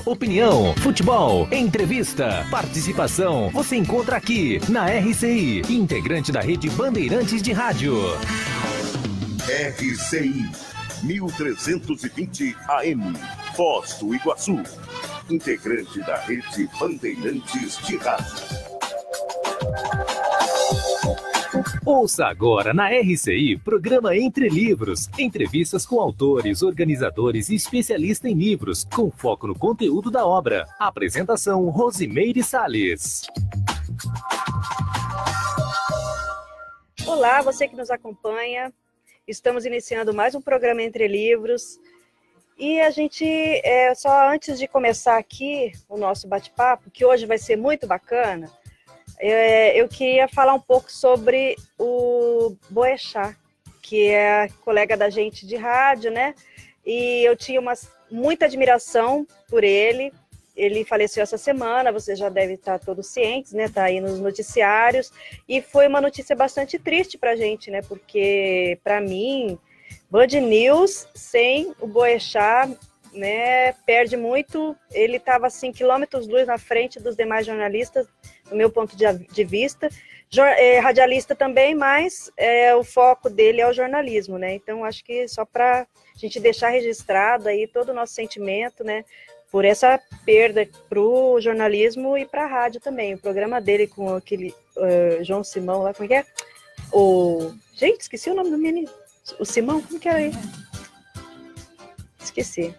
Opinião, futebol, entrevista, participação, você encontra aqui na RCI, integrante da rede Bandeirantes de Rádio. RCI 1320 AM, Foz do Iguaçu, integrante da rede Bandeirantes de Rádio. Ouça agora na RCI, programa Entre Livros, entrevistas com autores, organizadores e especialistas em livros, com foco no conteúdo da obra. Apresentação Rosimeire Salles. Olá, você que nos acompanha. Estamos iniciando mais um programa Entre Livros. E a gente, só antes de começar aqui o nosso bate-papo, que hoje vai ser muito bacana, eu queria falar um pouco sobre o Boechat, que é colega da gente de rádio, né? E eu tinha muita admiração por ele. Ele faleceu essa semana, você já deve estar todos cientes, né? Tá aí nos noticiários. E foi uma notícia bastante triste pra gente, né? Porque, para mim, Band News sem o Boechat, né, perde muito. Ele estava assim, quilômetros-luz na frente dos demais jornalistas, do meu ponto de vista. Radialista também, mas o foco dele é o jornalismo, né? Então, acho que só para a gente deixar registrado aí todo o nosso sentimento, né, por essa perda para o jornalismo e para a rádio também. O programa dele com aquele João Simão lá, como é que é? Gente, esqueci o nome do menino. O Simão, como que era ele? Esqueci.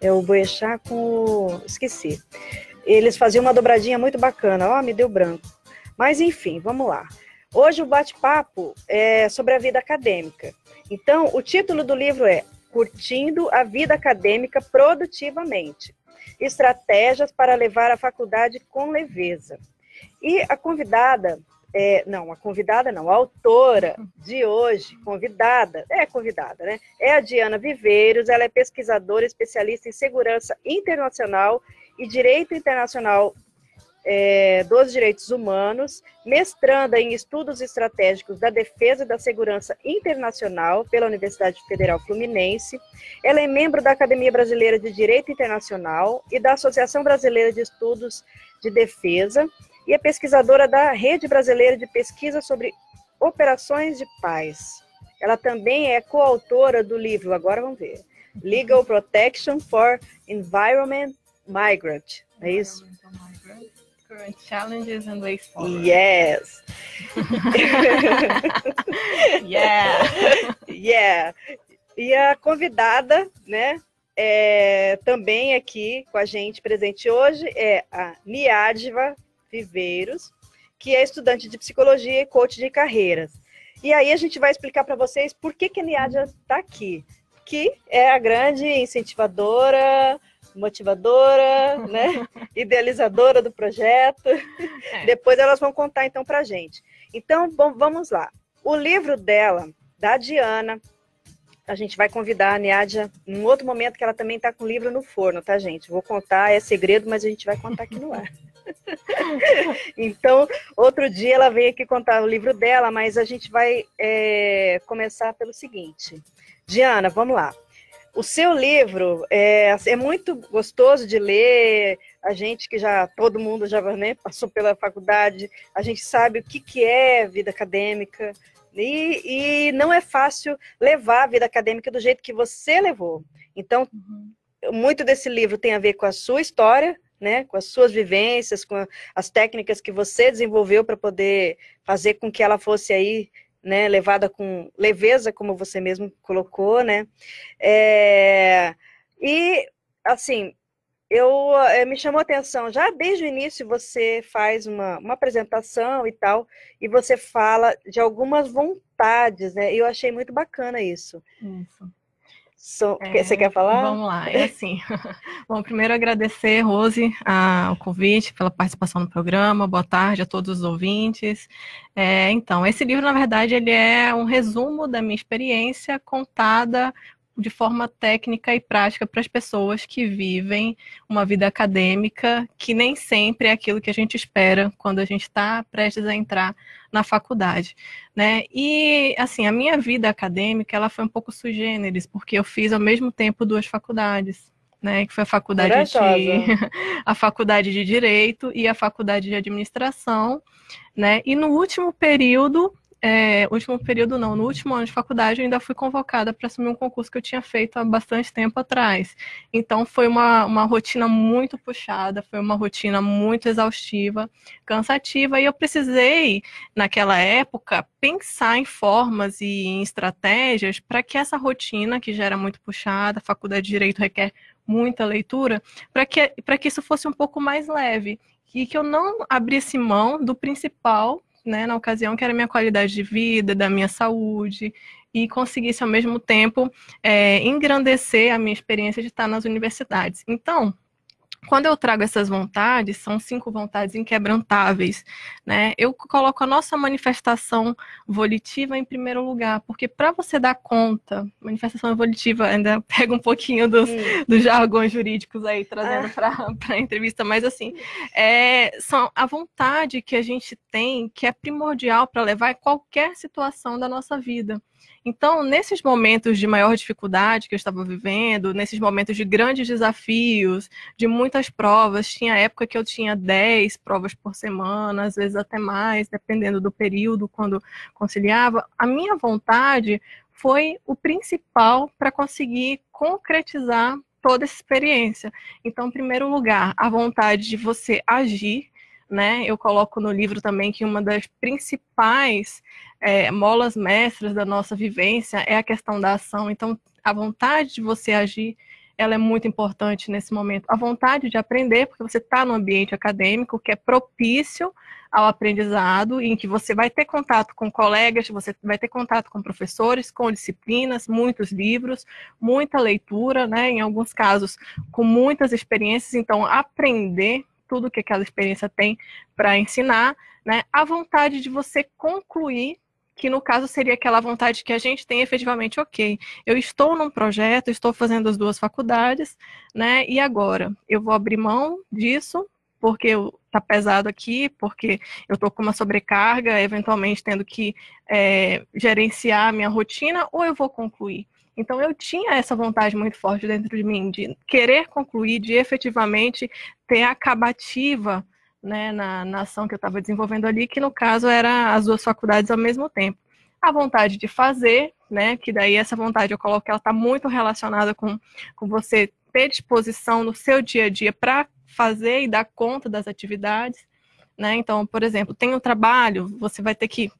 É o Boechat com esqueci. Eles faziam uma dobradinha muito bacana. Me deu branco. Mas, enfim, vamos lá. Hoje o bate-papo é sobre a vida acadêmica. Então, o título do livro é Curtindo a Vida Acadêmica Produtivamente. Estratégias para levar a faculdade com leveza. E a convidada... a autora de hoje, convidada, né? É a Diana Viveiros, ela é pesquisadora, especialista em segurança internacional e direito internacional dos direitos humanos, mestranda em estudos estratégicos da defesa e da segurança internacional pela Universidade Federal Fluminense. Ela é membro da Academia Brasileira de Direito Internacional e da Associação Brasileira de Estudos de Defesa, e é pesquisadora da Rede Brasileira de Pesquisa sobre Operações de Paz. Ela também é coautora do livro, agora vamos ver, Legal Protection for Environment Migrant. É isso? Current Challenges and Ways Forward. Yes! Yeah! E a convidada, né, também aqui com a gente, presente hoje, é a Niadva Viveiros, que é estudante de psicologia e coach de carreiras. E aí a gente vai explicar para vocês por que a Niadva está aqui, que é a grande incentivadora, motivadora, né, idealizadora do projeto. Depois elas vão contar então para a gente. Então, bom, vamos lá. O livro dela, da Diana, a gente vai convidar a Niadva em outro momento, que ela também está com o livro no forno, tá, gente? Vou contar, é segredo, mas a gente vai contar aqui no ar. Então, outro dia ela veio aqui contar o livro dela, mas a gente vai começar pelo seguinte. Diana, vamos lá. O seu livro é muito gostoso de ler. A gente que todo mundo já, né, passou pela faculdade, a gente sabe o que é vida acadêmica, e não é fácil levar a vida acadêmica do jeito que você levou. Então, muito desse livro tem a ver com a sua história, né, com as suas vivências, com as técnicas que você desenvolveu para poder fazer com que ela fosse aí, né, levada com leveza, como você mesmo colocou, né? E, assim, me chamou a atenção, já desde o início você faz uma apresentação e tal, e você fala de algumas vontades, né? E eu achei muito bacana isso. Isso. Você quer falar? Vamos lá, assim. Bom, primeiro agradecer, Rose, o convite, pela participação no programa. Boa tarde a todos os ouvintes. Então, esse livro, na verdade, ele é um resumo da minha experiência contada de forma técnica e prática para as pessoas que vivem uma vida acadêmica que nem sempre é aquilo que a gente espera quando a gente está prestes a entrar na faculdade, né? E, assim, a minha vida acadêmica, ela foi um pouco sui generis, porque eu fiz ao mesmo tempo duas faculdades. né, que foi a faculdade a faculdade de Direito e a faculdade de Administração, né, e no último período no último ano de faculdade eu ainda fui convocada para assumir um concurso que eu tinha feito há bastante tempo atrás. Então foi uma rotina muito puxada, foi uma rotina muito exaustiva, cansativa, e eu precisei, naquela época, pensar em formas e em estratégias para que essa rotina, que já era muito puxada, a faculdade de Direito requer muita leitura, para que isso fosse um pouco mais leve, e que eu não abrisse mão do principal, né, na ocasião, que era a minha qualidade de vida, da minha saúde, e conseguisse, ao mesmo tempo, engrandecer a minha experiência de estar nas universidades. Então, quando eu trago essas vontades, são 5 vontades inquebrantáveis, né? Eu coloco a nossa manifestação volitiva em primeiro lugar, porque para você dar conta, manifestação volitiva, ainda pega um pouquinho dos jargões jurídicos aí, trazendo para a entrevista, mas assim, são a vontade que a gente tem, que é primordial para levar em qualquer situação da nossa vida. Então, nesses momentos de maior dificuldade que eu estava vivendo, nesses momentos de grandes desafios, de muitas provas, tinha época que eu tinha 10 provas por semana, às vezes até mais, dependendo do período, quando conciliava, a minha vontade foi o principal para conseguir concretizar toda essa experiência. Então, em primeiro lugar, a vontade de você agir, né? Eu coloco no livro também que uma das principais molas mestras da nossa vivência é a questão da ação. Então, a vontade de você agir, ela é muito importante nesse momento. A vontade de aprender, porque você está no ambiente acadêmico que é propício ao aprendizado, em que você vai ter contato com colegas, você vai ter contato com professores, com disciplinas, muitos livros, muita leitura, né? Em alguns casos, com muitas experiências. Então, aprender tudo que aquela experiência tem para ensinar, né? A vontade de você concluir, que no caso seria aquela vontade que a gente tem efetivamente, ok, eu estou num projeto, estou fazendo as 2 faculdades, né? E agora? Eu vou abrir mão disso, porque está pesado aqui, porque eu estou com uma sobrecarga, eventualmente tendo que gerenciar a minha rotina, ou eu vou concluir? Então, eu tinha essa vontade muito forte dentro de mim, de querer concluir, de efetivamente ter a acabativa, né, na ação que eu estava desenvolvendo ali, que no caso era as 2 faculdades ao mesmo tempo. A vontade de fazer, né, que daí essa vontade eu coloco que ela está muito relacionada com você ter disposição no seu dia a dia para fazer e dar conta das atividades, né? Então, por exemplo, tem um trabalho, você vai ter que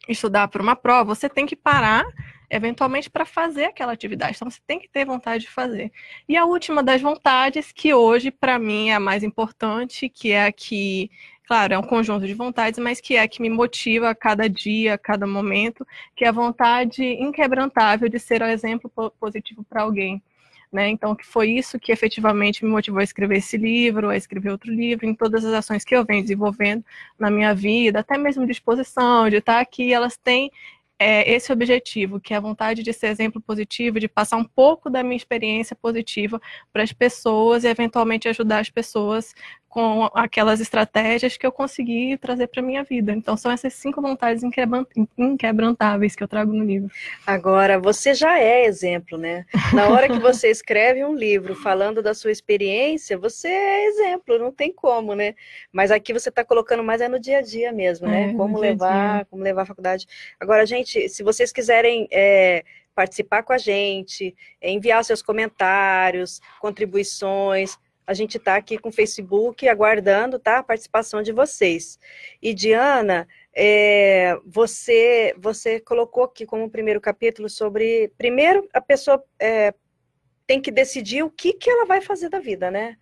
estudar para uma prova, você tem que parar eventualmente para fazer aquela atividade. Então, você tem que ter vontade de fazer. E a última das vontades, que hoje, para mim, é a mais importante, que é a que, claro, é um conjunto de vontades, mas que é a que me motiva a cada dia, a cada momento, que é a vontade inquebrantável de ser um exemplo positivo para alguém. Né? Então, que foi isso que efetivamente me motivou a escrever esse livro, a escrever outro livro, em todas as ações que eu venho desenvolvendo na minha vida, até mesmo de exposição, de estar aqui, elas têm esse objetivo, que é a vontade de ser exemplo positivo, de passar um pouco da minha experiência positiva para as pessoas e eventualmente ajudar as pessoas com aquelas estratégias que eu consegui trazer para a minha vida. Então, são essas 5 vontades inquebrantáveis que eu trago no livro. Agora, você já é exemplo, né? Na hora que você escreve um livro falando da sua experiência, você é exemplo, não tem como, né? Mas aqui você está colocando mais no dia a dia mesmo, né? Como levar a faculdade. Agora, gente, se vocês quiserem participar com a gente, enviar seus comentários, contribuições, a gente está aqui com o Facebook aguardando, tá, a participação de vocês. E Diana, você colocou aqui como primeiro capítulo sobre... Primeiro, a pessoa tem que decidir o que ela vai fazer da vida, né?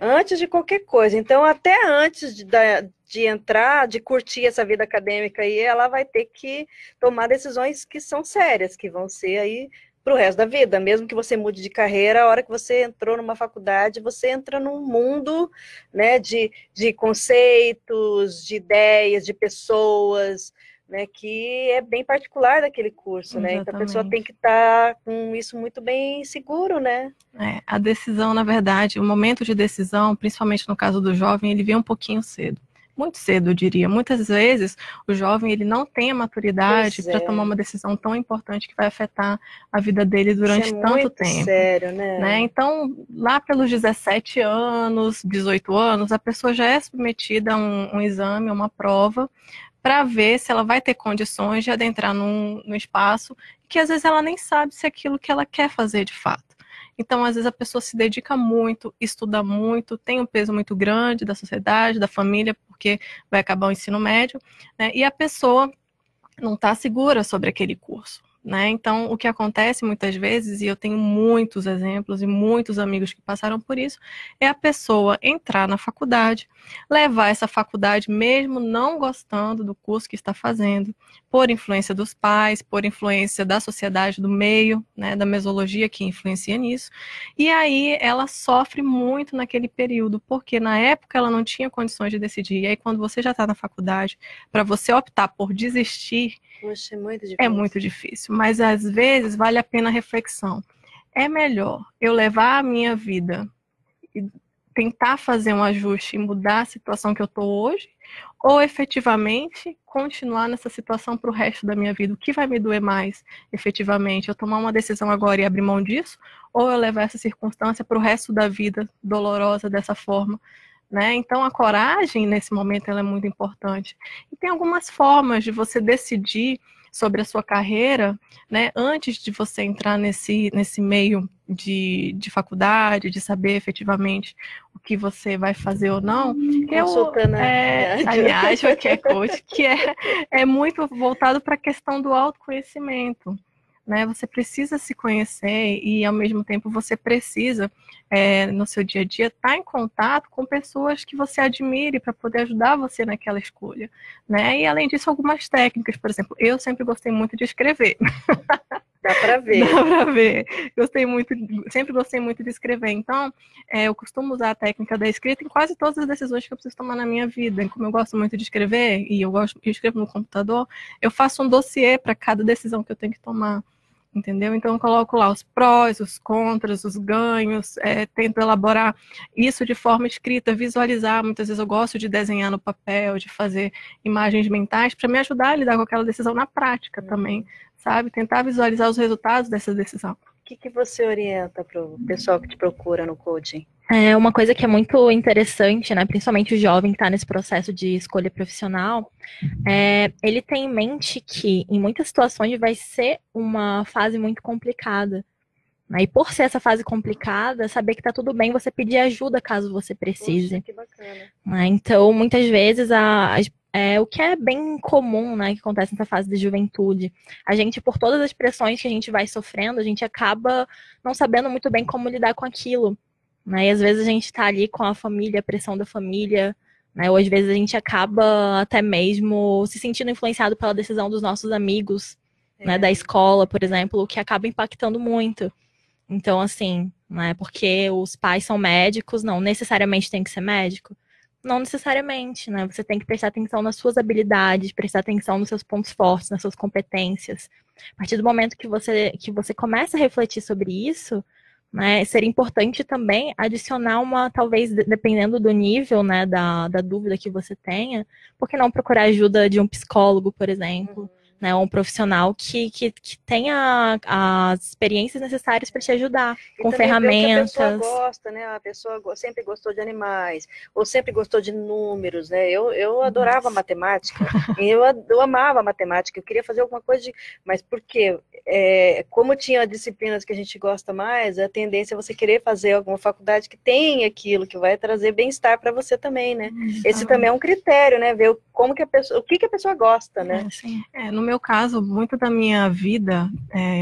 Antes de qualquer coisa. Então, até antes de entrar, de curtir essa vida acadêmica aí, ela vai ter que tomar decisões que são sérias, que vão ser aí para o resto da vida. Mesmo que você mude de carreira, a hora que você entrou numa faculdade, você entra num mundo, né, de conceitos, de ideias, de pessoas, né, que é bem particular daquele curso, né? Então a pessoa tem que estar com isso muito bem seguro, né? A decisão, na verdade, o momento de decisão, principalmente no caso do jovem, ele vem um pouquinho cedo. muito cedo, eu diria. Muitas vezes o jovem ele não tem a maturidade para tomar uma decisão tão importante que vai afetar a vida dele durante tanto tempo. Sério, né? Então, lá pelos 17 anos, 18 anos, a pessoa já é submetida a um exame, a uma prova, para ver se ela vai ter condições de adentrar num espaço que às vezes ela nem sabe se é aquilo que ela quer fazer de fato. Então, às vezes a pessoa se dedica muito, estuda muito, tem um peso muito grande da sociedade, da família, porque vai acabar o ensino médio, né? E a pessoa não está segura sobre aquele curso. Né? Então, o que acontece muitas vezes, e eu tenho muitos exemplos e muitos amigos que passaram por isso, é a pessoa entrar na faculdade, levar essa faculdade mesmo não gostando do curso que está fazendo, por influência dos pais, por influência da sociedade, do meio, né, da mesologia que influencia nisso, e aí ela sofre muito naquele período, porque na época ela não tinha condições de decidir, e aí quando você já está na faculdade, para você optar por desistir, poxa, é muito difícil. É muito difícil, mas às vezes vale a pena a reflexão. É melhor eu levar a minha vida e tentar fazer um ajuste e mudar a situação que eu estou hoje, ou efetivamente continuar nessa situação para o resto da minha vida? O que vai me doer mais, efetivamente? Eu tomar uma decisão agora e abrir mão disso, ou eu levar essa circunstância para o resto da vida dolorosa dessa forma? Né? Então, a coragem, nesse momento, ela é muito importante. E tem algumas formas de você decidir sobre a sua carreira, né, antes de você entrar nesse meio de faculdade, de saber efetivamente o que você vai fazer ou não. Consultando a Niágeva, que é coach, que é muito voltado para a questão do autoconhecimento. Né? Você precisa se conhecer e, ao mesmo tempo, você precisa, no seu dia a dia, estar em contato com pessoas que você admire para poder ajudar você naquela escolha. Né? E, além disso, algumas técnicas. Por exemplo, eu sempre gostei muito de escrever. Dá para ver. Dá para ver. Sempre gostei muito de escrever. Então, eu costumo usar a técnica da escrita em quase todas as decisões que eu preciso tomar na minha vida. Como eu gosto muito de escrever, e eu escrevo no computador, eu faço um dossiê para cada decisão que eu tenho que tomar. Entendeu? Então, eu coloco lá os prós, os contras, os ganhos, tento elaborar isso de forma escrita, visualizar. Muitas vezes eu gosto de desenhar no papel, de fazer imagens mentais para me ajudar a lidar com aquela decisão na prática também, sabe? Tentar visualizar os resultados dessa decisão. O que você orienta para o pessoal que te procura no coaching? É uma coisa que é muito interessante, né? Principalmente o jovem que está nesse processo de escolha profissional, ele tem em mente que em muitas situações vai ser uma fase muito complicada. Né? E por ser essa fase complicada, saber que está tudo bem você pedir ajuda caso você precise. Poxa, que bacana. Né? Então, muitas vezes, o que é bem comum, né, que acontece nessa fase de juventude, a gente, por todas as pressões que a gente vai sofrendo, a gente acaba não sabendo muito bem como lidar com aquilo. Né? E às vezes a gente está ali com a família, a pressão da família, né? Ou às vezes a gente acaba até mesmo se sentindo influenciado pela decisão dos nossos amigos, né, da escola, por exemplo, o que acaba impactando muito. Então, assim, né, porque os pais são médicos, não necessariamente tem que ser médico. Não necessariamente, né? Você tem que prestar atenção nas suas habilidades, prestar atenção nos seus pontos fortes, nas suas competências. A partir do momento que você começa a refletir sobre isso, né, seria importante também adicionar talvez, dependendo do nível, né, da dúvida que você tenha, por que não procurar ajuda de um psicólogo, por exemplo, né, ou um profissional que tenha as experiências necessárias para te ajudar, com ferramentas. Que a pessoa gosta, né? A pessoa sempre gostou de animais, ou sempre gostou de números, né? Eu adorava matemática, eu amava matemática, eu queria fazer alguma coisa mas por quê? Como tinha disciplinas que a gente gosta mais, a tendência é você querer fazer alguma faculdade que tem aquilo, que vai trazer bem-estar para você também, né? Esse também é um critério, né? Ver o que a pessoa gosta, né? No meu caso, muito da minha vida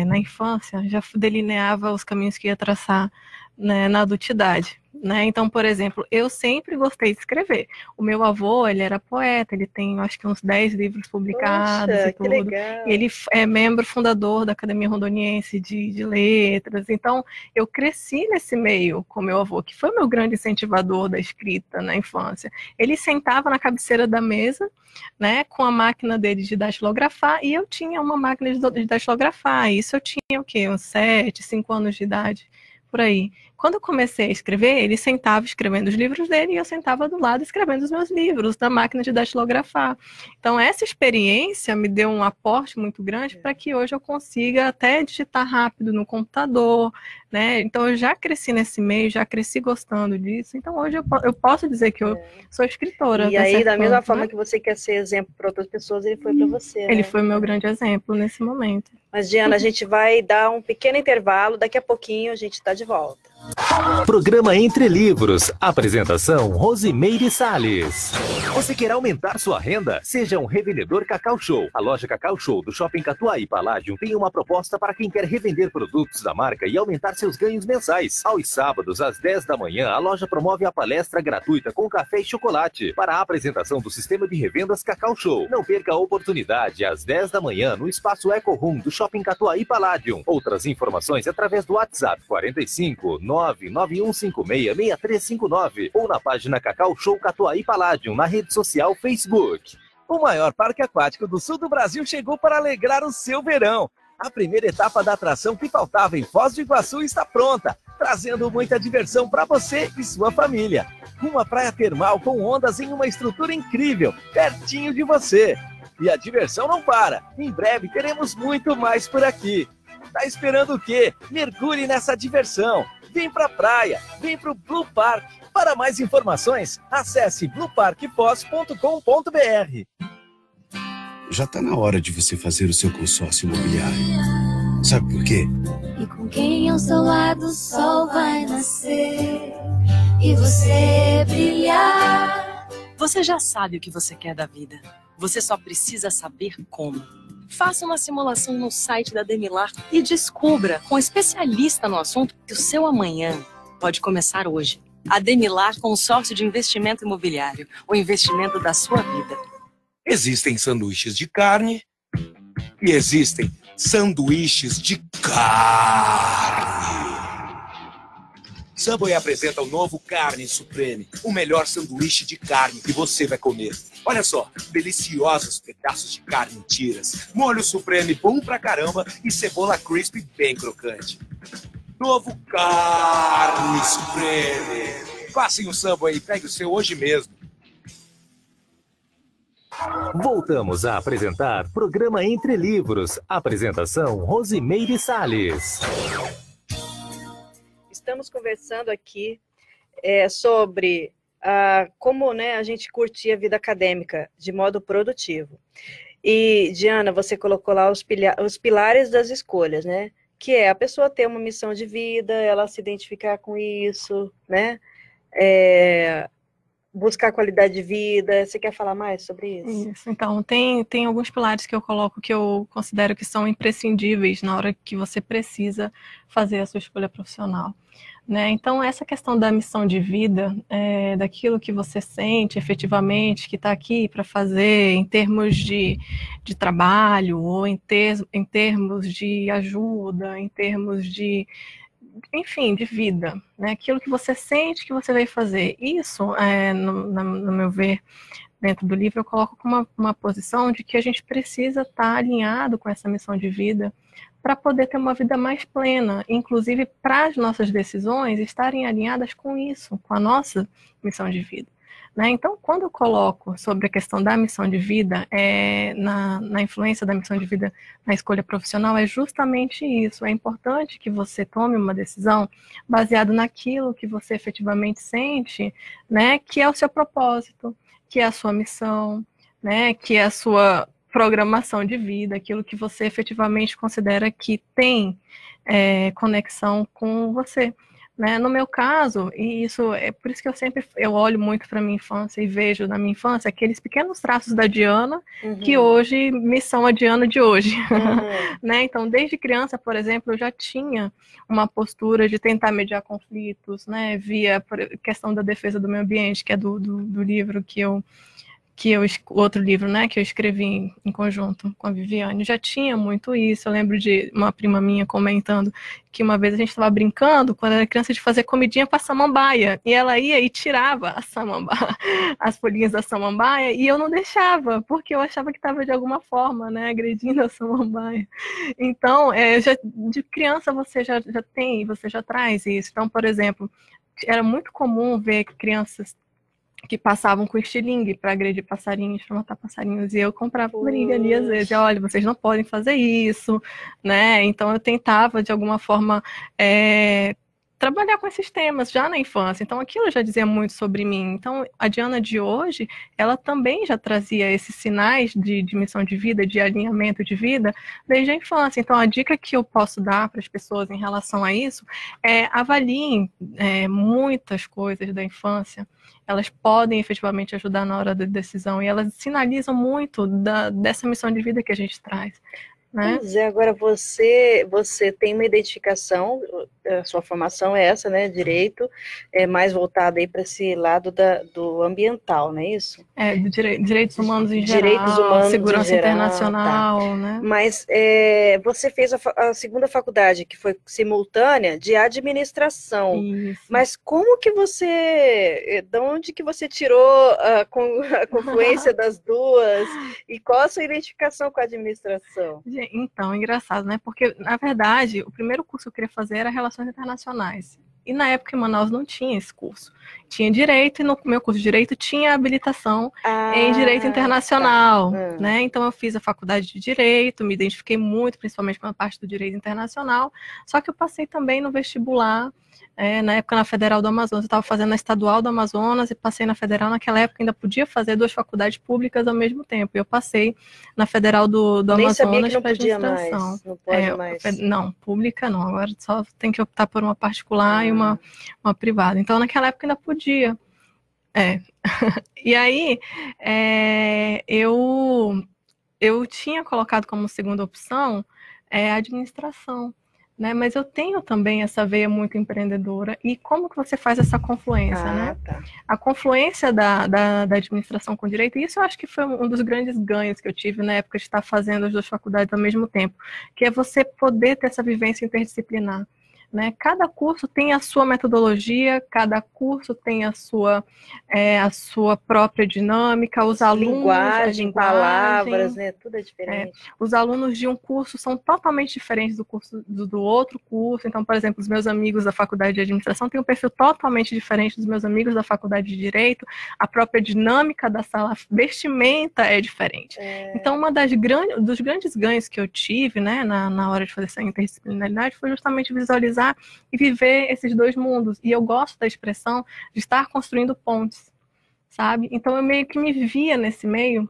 na infância já delineava os caminhos que ia traçar, né, na adultidade. Né? Então, por exemplo, eu sempre gostei de escrever. O meu avô, ele era poeta, ele tem, acho que uns 10 livros publicados. Poxa, e tudo. Que legal. Ele é membro fundador da Academia Rondoniense de Letras. Então, eu cresci nesse meio com meu avô, que foi o meu grande incentivador da escrita na infância. Ele sentava na cabeceira da mesa, né, com a máquina dele de datilografar, e eu tinha uma máquina de datilografar. Isso eu tinha o quê? Uns 7, 5 anos de idade, por aí. quando eu comecei a escrever, ele sentava escrevendo os livros dele e eu sentava do lado escrevendo os meus livros na máquina de datilografar. Então, essa experiência me deu um aporte muito grande para que hoje eu consiga até digitar rápido no computador, né? Então, eu já cresci nesse meio, já cresci gostando disso. Então, hoje eu posso dizer que eu sou escritora. E aí, da mesma forma que você quer ser exemplo para outras pessoas, ele foi para você, Ele né? foi o meu grande exemplo nesse momento. Mas, Diana, a gente vai dar um pequeno intervalo, daqui a pouquinho a gente está de volta. Programa Entre Livros. Apresentação Rosimeire Salles. Você quer aumentar sua renda? Seja um revendedor Cacau Show. A loja Cacau Show do Shopping Catuaí Palladium tem uma proposta para quem quer revender produtos da marca e aumentar seus ganhos mensais. Aos sábados, às 10 da manhã, a loja promove a palestra gratuita com café e chocolate para a apresentação do sistema de revendas Cacau Show. Não perca a oportunidade às 10 da manhã no espaço Eco Room do Shopping Catuaí Palladium. Outras informações através do WhatsApp 45 991566359 ou na página Cacau Show Catuaí Palladium na rede social Facebook. O maior parque aquático do sul do Brasil chegou para alegrar o seu verão. A primeira etapa da atração que faltava em Foz do Iguaçu está pronta, trazendo muita diversão para você e sua família. Uma praia termal com ondas em uma estrutura incrível, pertinho de você. E a diversão não para. Em breve teremos muito mais por aqui. Tá esperando o quê? Mergulhe nessa diversão. Vem pra praia, vem pro Blue Park. Para mais informações, acesse blueparkfoz.com.br. Já tá na hora de você fazer o seu consórcio imobiliário. Sabe por quê? E com quem ao seu lado o sol vai nascer e você brilhar. Você já sabe o que você quer da vida. Você só precisa saber como. Faça uma simulação no site da Demilar e descubra, com um especialista no assunto, que o seu amanhã pode começar hoje. A Demilar Consórcio de Investimento Imobiliário, o investimento da sua vida. Existem sanduíches de carne e existem sanduíches de carne. Subway apresenta o novo Carne Supreme, o melhor sanduíche de carne que você vai comer. Olha só, deliciosos pedaços de carne em tiras, molho Supreme bom pra caramba e cebola crispy bem crocante. Novo Carne Supreme. Faça um Subway e pegue o seu hoje mesmo. Voltamos a apresentar Programa Entre Livros. Apresentação Rosimeire Salles. Estamos conversando aqui sobre como, né, a gente curtir a vida acadêmica de modo produtivo. E, Diana, você colocou lá os pilares das escolhas, né? Que é a pessoa ter uma missão de vida, ela se identificar com isso, né? Buscar qualidade de vida. Você quer falar mais sobre isso? Isso. Então, tem alguns pilares que eu coloco que eu considero que são imprescindíveis na hora que você precisa fazer a sua escolha profissional. Né? Então, essa questão da missão de vida, daquilo que você sente efetivamente, que está aqui para fazer em termos de trabalho, ou em termos de ajuda, em termos de, enfim, de vida, né? Aquilo que você sente que você vai fazer. Isso, no meu ver, dentro do livro, eu coloco como uma posição de que a gente precisa estar alinhado com essa missão de vida para poder ter uma vida mais plena, inclusive para as nossas decisões estarem alinhadas com isso, com a nossa missão de vida. Né? Então, quando eu coloco sobre a questão da missão de vida, na influência da missão de vida na escolha profissional, é justamente isso. É importante que você tome uma decisão baseada naquilo que você efetivamente sente, né, que é o seu propósito, que é a sua missão, né, que é a sua programação de vida, aquilo que você efetivamente considera que tem conexão com você. Né? No meu caso, e isso é por isso que eu olho muito para a minha infância e vejo na minha infância aqueles pequenos traços da Diana que hoje me são a Diana de hoje. Né? Então, desde criança, por exemplo, eu já tinha uma postura de tentar mediar conflitos, né? Via questão da defesa do meio ambiente, que é do livro que o outro livro, né, que eu escrevi em conjunto com a Viviane, já tinha muito isso. Eu lembro de uma prima minha comentando que uma vez a gente estava brincando, quando era criança, de fazer comidinha com a samambaia, e ela ia e tirava as folhinhas da samambaia, e eu não deixava, porque eu achava que estava de alguma forma, né, agredindo a samambaia. Então, de criança você já tem, você já traz isso. Então, por exemplo, era muito comum ver crianças que passavam com estilingue para agredir passarinhos, para matar passarinhos, e eu comprava briga ali às vezes, olha, vocês não podem fazer isso, né? Então eu tentava de alguma forma trabalhar com esses temas já na infância, então aquilo já dizia muito sobre mim. Então a Diana de hoje, ela também já trazia esses sinais de missão de vida, de alinhamento de vida, desde a infância. Então a dica que eu posso dar para as pessoas em relação a isso é avaliem muitas coisas da infância, elas podem efetivamente ajudar na hora da decisão, e elas sinalizam muito dessa missão de vida que a gente traz. Né? Pois é, agora você tem uma identificação, a sua formação é essa, né, direito, mais voltada aí para esse lado do ambiental, não é isso? Direitos humanos em geral, direitos humanos segurança em geral, internacional, tá. Né? Mas você fez a segunda faculdade, que foi simultânea, de administração. Isso. Mas como que de onde que você tirou a confluência das duas? E qual a sua identificação com a administração? Então, engraçado, né? Porque, na verdade, o primeiro curso que eu queria fazer era Relações Internacionais. E na época em Manaus não tinha esse curso. Tinha Direito, e no meu curso de Direito tinha habilitação em Direito Internacional. Tá. Né? Então eu fiz a faculdade de Direito, me identifiquei muito, principalmente com a parte do Direito Internacional. Só que eu passei também no vestibular, na época na Federal do Amazonas. Eu estava fazendo a Estadual do Amazonas e passei na Federal. Naquela época ainda podia fazer 2 faculdades públicas ao mesmo tempo. E eu passei na Federal do Amazonas para administração. Não pode mais. Não, pública não. Agora só tem que optar por uma particular e uma privada. Então naquela época ainda podia. E aí eu tinha colocado como segunda opção a administração. Né? Mas eu tenho também essa veia muito empreendedora. E como que você faz essa confluência, né? Tá. A confluência da administração com direito, e isso eu acho que foi um dos grandes ganhos que eu tive na época de estar fazendo as 2 faculdades ao mesmo tempo, que é você poder ter essa vivência interdisciplinar. Né? Cada curso tem a sua metodologia, cada curso tem a sua própria dinâmica, os alunos... Linguagem, palavras, né? Tudo é diferente. Os alunos de um curso são totalmente diferentes do curso do outro curso. Então, por exemplo, os meus amigos da faculdade de administração têm um perfil totalmente diferente dos meus amigos da faculdade de direito, a própria dinâmica da sala, vestimenta é diferente. Então, dos grandes ganhos que eu tive, né, na hora de fazer essa interdisciplinaridade foi justamente visualizar e viver esses 2 mundos. E eu gosto da expressão de estar construindo pontes, sabe? Então eu meio que me via nesse meio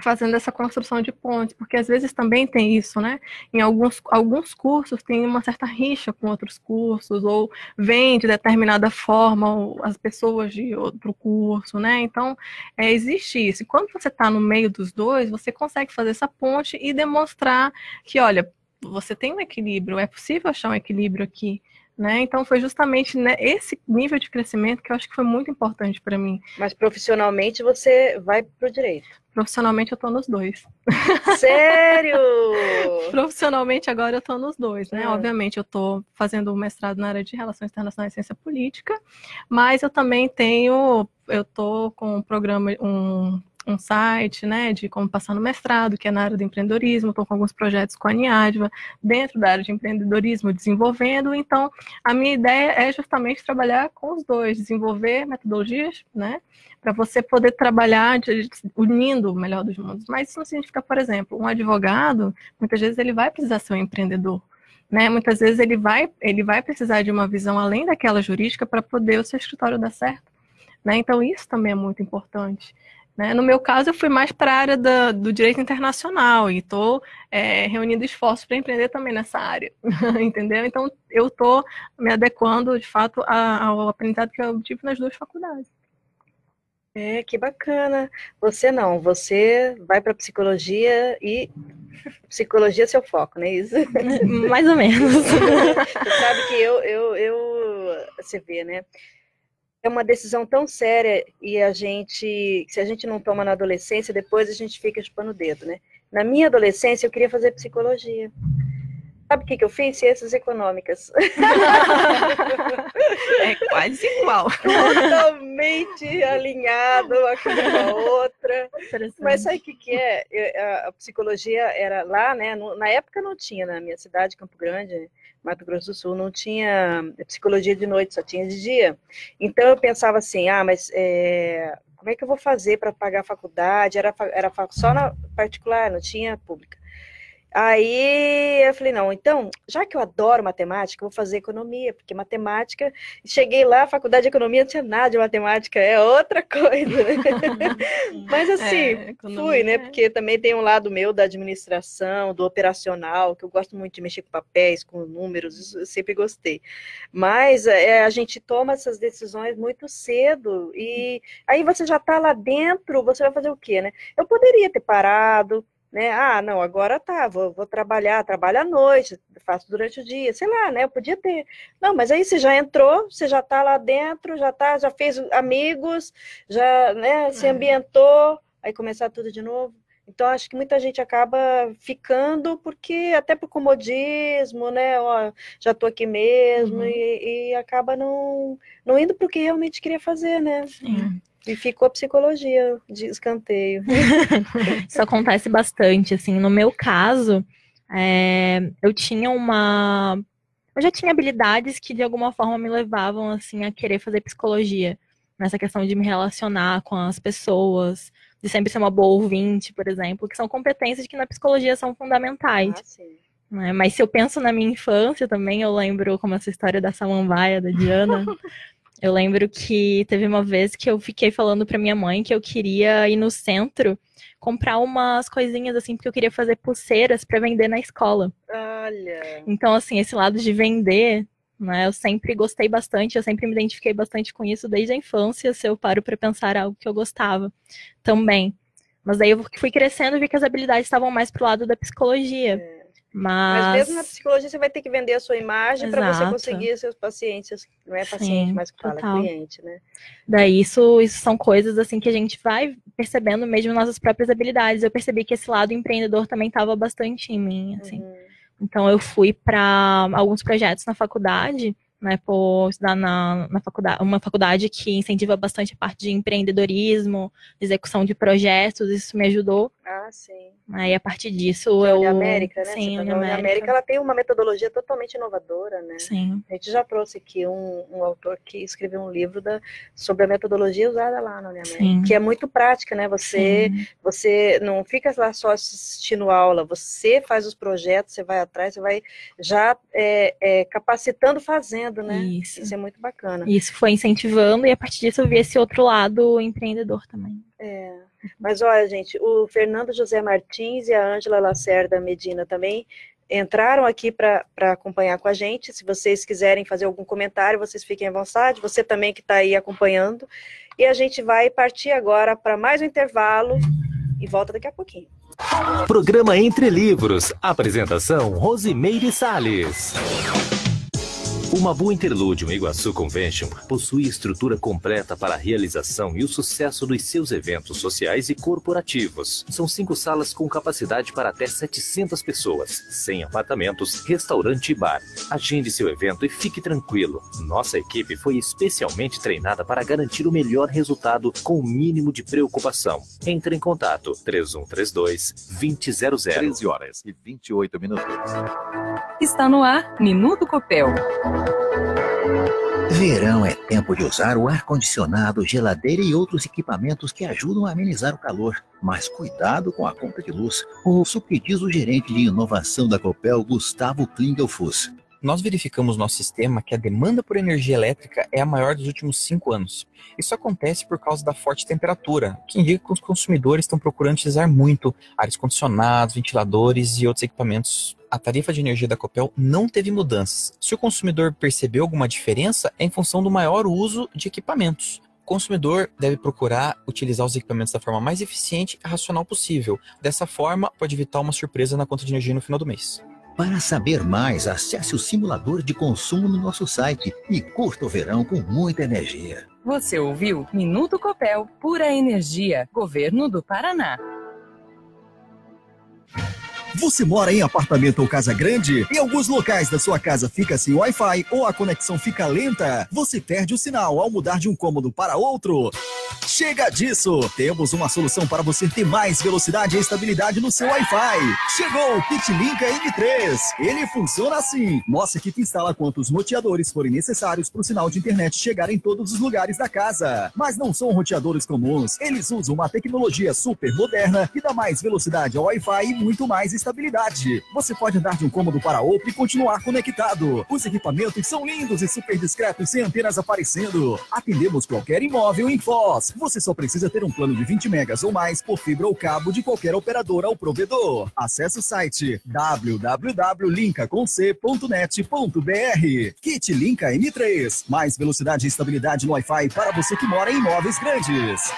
fazendo essa construção de pontes, porque às vezes também tem isso, né? Em alguns cursos tem uma certa rixa com outros cursos, ou vem de determinada forma as pessoas de outro curso, né? Então, existe isso. E quando você está no meio dos 2, você consegue fazer essa ponte e demonstrar que, olha, você tem um equilíbrio, é possível achar um equilíbrio aqui, né? Então foi justamente esse nível de crescimento que eu acho que foi muito importante para mim. Mas profissionalmente você vai para o direito? Profissionalmente eu estou nos 2. Sério? Profissionalmente agora eu estou nos 2, né? Obviamente eu estou fazendo um mestrado na área de Relações Internacionais e Ciência Política, mas eu também estou com um programa, um site, né, de como passar no mestrado, que é na área do empreendedorismo. Estou com alguns projetos com a Niadva dentro da área de empreendedorismo, desenvolvendo. Então, a minha ideia é justamente trabalhar com os 2, desenvolver metodologias, né, para você poder trabalhar unindo o melhor dos mundos. Mas isso não significa, por exemplo, um advogado, muitas vezes ele vai precisar ser um empreendedor. Né? Muitas vezes ele vai precisar de uma visão além daquela jurídica para poder o seu escritório dar certo. Né? Então, isso também é muito importante. Né? No meu caso, eu fui mais para a área do direito internacional e estou reunindo esforços para empreender também nessa área, entendeu? Então, eu estou me adequando, de fato, ao aprendizado que eu tive nas 2 faculdades. Que bacana. Você vai para psicologia e psicologia é seu foco, não é isso? Mais ou menos. Você sabe que você vê, né? é uma decisão tão séria e se a gente não toma na adolescência, depois a gente fica chupando o dedo, né? Na minha adolescência, eu queria fazer psicologia. Sabe o que eu fiz? Ciências econômicas. É quase igual. Totalmente alinhado uma coisa com a outra. Mas sabe o que é? A psicologia era lá, né? Na época não tinha, na minha cidade, Campo Grande, Mato Grosso do Sul, não tinha psicologia de noite, só tinha de dia. Então eu pensava assim, mas como é que eu vou fazer para pagar a faculdade? Era só na particular, não tinha pública. Aí eu falei, não, então, já que eu adoro matemática, eu vou fazer economia, porque matemática, cheguei lá, a faculdade de economia não tinha nada de matemática, é outra coisa, né? Mas assim, fui, né, porque também tem um lado meu da administração, do operacional, que eu gosto muito de mexer com papéis, com números, isso eu sempre gostei. Mas a gente toma essas decisões muito cedo, e aí você já está lá dentro, você vai fazer o quê, né? Eu poderia ter parado, né? Não, agora tá, vou trabalho à noite, faço durante o dia, sei lá, né? Eu podia ter. Não, mas aí você já entrou, você já tá lá dentro, já fez amigos, já, né, se ambientou, aí começar tudo de novo. Então, acho que muita gente acaba ficando porque, até por comodismo, né? Já tô aqui mesmo, e acaba não indo para o que realmente queria fazer, né? Sim. E ficou a psicologia de escanteio. Isso acontece bastante, assim. No meu caso, eu já tinha habilidades que de alguma forma me levavam, assim, a querer fazer psicologia. Nessa questão de me relacionar com as pessoas, de sempre ser uma boa ouvinte, por exemplo, que são competências que na psicologia são fundamentais. Sim. Mas se eu penso na minha infância também, eu lembro como essa história da samambaia, da Diana. Eu lembro que teve uma vez que eu fiquei falando pra minha mãe que eu queria ir no centro comprar umas coisinhas assim, porque eu queria fazer pulseiras pra vender na escola. Olha! Então, assim, esse lado de vender, né, eu sempre gostei bastante, eu sempre me identifiquei bastante com isso desde a infância, se eu paro pra pensar algo que eu gostava também. Mas daí eu fui crescendo e vi que as habilidades estavam mais pro lado da psicologia. Mas mesmo na psicologia você vai ter que vender a sua imagem para você conseguir seus pacientes, não é paciente, mas que fala cliente, né? Daí isso são coisas assim que a gente vai percebendo mesmo nossas próprias habilidades. Eu percebi que esse lado empreendedor também estava bastante em mim, assim. Então eu fui para alguns projetos na faculdade, né, por estudar na faculdade, uma faculdade que incentiva bastante a parte de empreendedorismo, execução de projetos, isso me ajudou. Sim. Aí a partir disso a Uniamérica, né? Sim, a Uniamérica, ela tem uma metodologia totalmente inovadora, né? Sim. A gente já trouxe aqui um autor que escreveu um livro sobre a metodologia usada lá na Uniamérica, Sim. que é muito prática, né? Você não fica lá só assistindo aula, você faz os projetos, você vai atrás, você vai já capacitando, fazendo, né? Isso é muito bacana. Isso foi incentivando e a partir disso eu vi esse outro lado empreendedor também. Mas olha, gente, o Fernando José Martins e a Ângela Lacerda Medina também entraram aqui para acompanhar com a gente. Se vocês quiserem fazer algum comentário, vocês fiquem à vontade, você também que está aí acompanhando. E a gente vai partir agora para mais um intervalo e volta daqui a pouquinho. Programa Entre Livros. Apresentação Rosimeire Salles. O Mabu Interludium Iguaçu Convention possui estrutura completa para a realização e o sucesso dos seus eventos sociais e corporativos. São 5 salas com capacidade para até 700 pessoas, 100 apartamentos, restaurante e bar. Agende seu evento e fique tranquilo. Nossa equipe foi especialmente treinada para garantir o melhor resultado com o mínimo de preocupação. Entre em contato 3132-2000. 13 horas e 28 minutos. Está no ar, Minuto Copel. Verão é tempo de usar o ar-condicionado, geladeira e outros equipamentos que ajudam a amenizar o calor. Mas cuidado com a conta de luz. Ouça o que diz o gerente de inovação da Copel, Gustavo Klingelfuss. Nós verificamos no nosso sistema que a demanda por energia elétrica é a maior dos últimos 5 anos. Isso acontece por causa da forte temperatura, que indica que os consumidores estão procurando utilizar muito ares condicionados, ventiladores e outros equipamentos. A tarifa de energia da Copel não teve mudanças. Se o consumidor percebeu alguma diferença, é em função do maior uso de equipamentos. O consumidor deve procurar utilizar os equipamentos da forma mais eficiente e racional possível. Dessa forma, pode evitar uma surpresa na conta de energia no final do mês. Para saber mais, acesse o simulador de consumo no nosso site e curta o verão com muita energia. Você ouviu Minuto Copel, pura energia, Governo do Paraná. Você mora em apartamento ou casa grande? Em alguns locais da sua casa fica sem Wi-Fi ou a conexão fica lenta? Você perde o sinal ao mudar de um cômodo para outro? Chega disso! Temos uma solução para você ter mais velocidade e estabilidade no seu Wi-Fi. Chegou o Kit Linka M3. Ele funciona assim. Nossa equipe instala quantos roteadores forem necessários para o sinal de internet chegar em todos os lugares da casa. Mas não são roteadores comuns. Eles usam uma tecnologia super moderna que dá mais velocidade ao Wi-Fi e muito mais estabilidade. Você pode andar de um cômodo para outro e continuar conectado. Os equipamentos são lindos e super discretos, sem antenas aparecendo. Atendemos qualquer imóvel em Foz. Você só precisa ter um plano de 20 megas ou mais por fibra ou cabo de qualquer operadora ou provedor. Acesse o site www.linkaconc.net.br. Kit Linka M3. Mais velocidade e estabilidade no Wi-Fi para você que mora em imóveis grandes.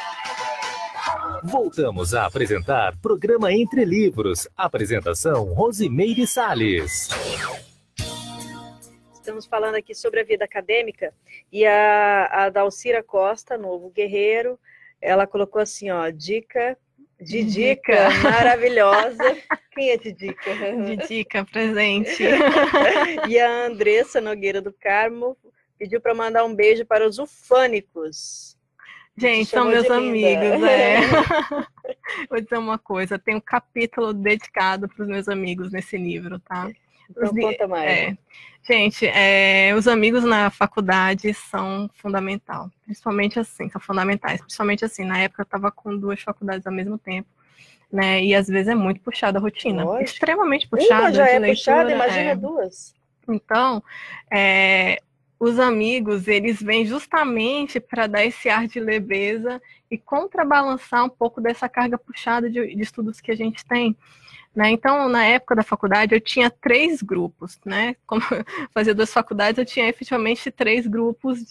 Voltamos a apresentar Programa Entre Livros. Apresentação Rosimeire Salles. Estamos falando aqui sobre a vida acadêmica e a Dalcira Costa, novo guerreiro, ela colocou assim, ó, dica maravilhosa. Quem é Didica? Didica, presente. E a Andressa Nogueira do Carmo pediu para mandar um beijo para os ufânicos. Gente, são meus amigos, Vou dizer uma coisa, tem um capítulo dedicado para os meus amigos nesse livro, tá? Então conta mais. Gente, os amigos na faculdade são fundamentais, são fundamentais, principalmente assim, na época eu estava com 2 faculdades ao mesmo tempo, né, e às vezes é muito puxada a rotina, extremamente puxada. Uma já de é leitura, puxada, imagina 2. Então, os amigos, eles vêm justamente para dar esse ar de leveza e contrabalançar um pouco dessa carga puxada de estudos que a gente tem. Né? Então, na época da faculdade, eu tinha 3 grupos, né? Como eu fazia 2 faculdades, eu tinha efetivamente 3 grupos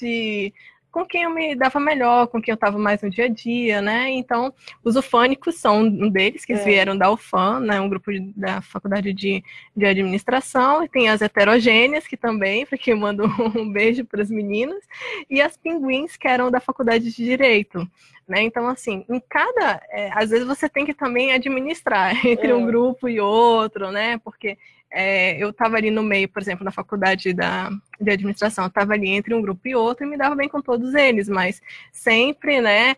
com quem eu me dava melhor, com quem eu estava mais no dia a dia, né? Então, os ufânicos são um deles, que vieram da UFAM, né? Um grupo da faculdade de administração, e tem as heterogêneas, que também, para quem eu mando um beijo para as meninas, e as pinguins, que eram da faculdade de Direito. Né? Então, assim, às vezes você tem que também administrar entre um grupo e outro, né? Porque eu estava ali no meio, por exemplo, na faculdade de administração, eu estava ali entre um grupo e outro e me dava bem com todos eles, mas sempre, né,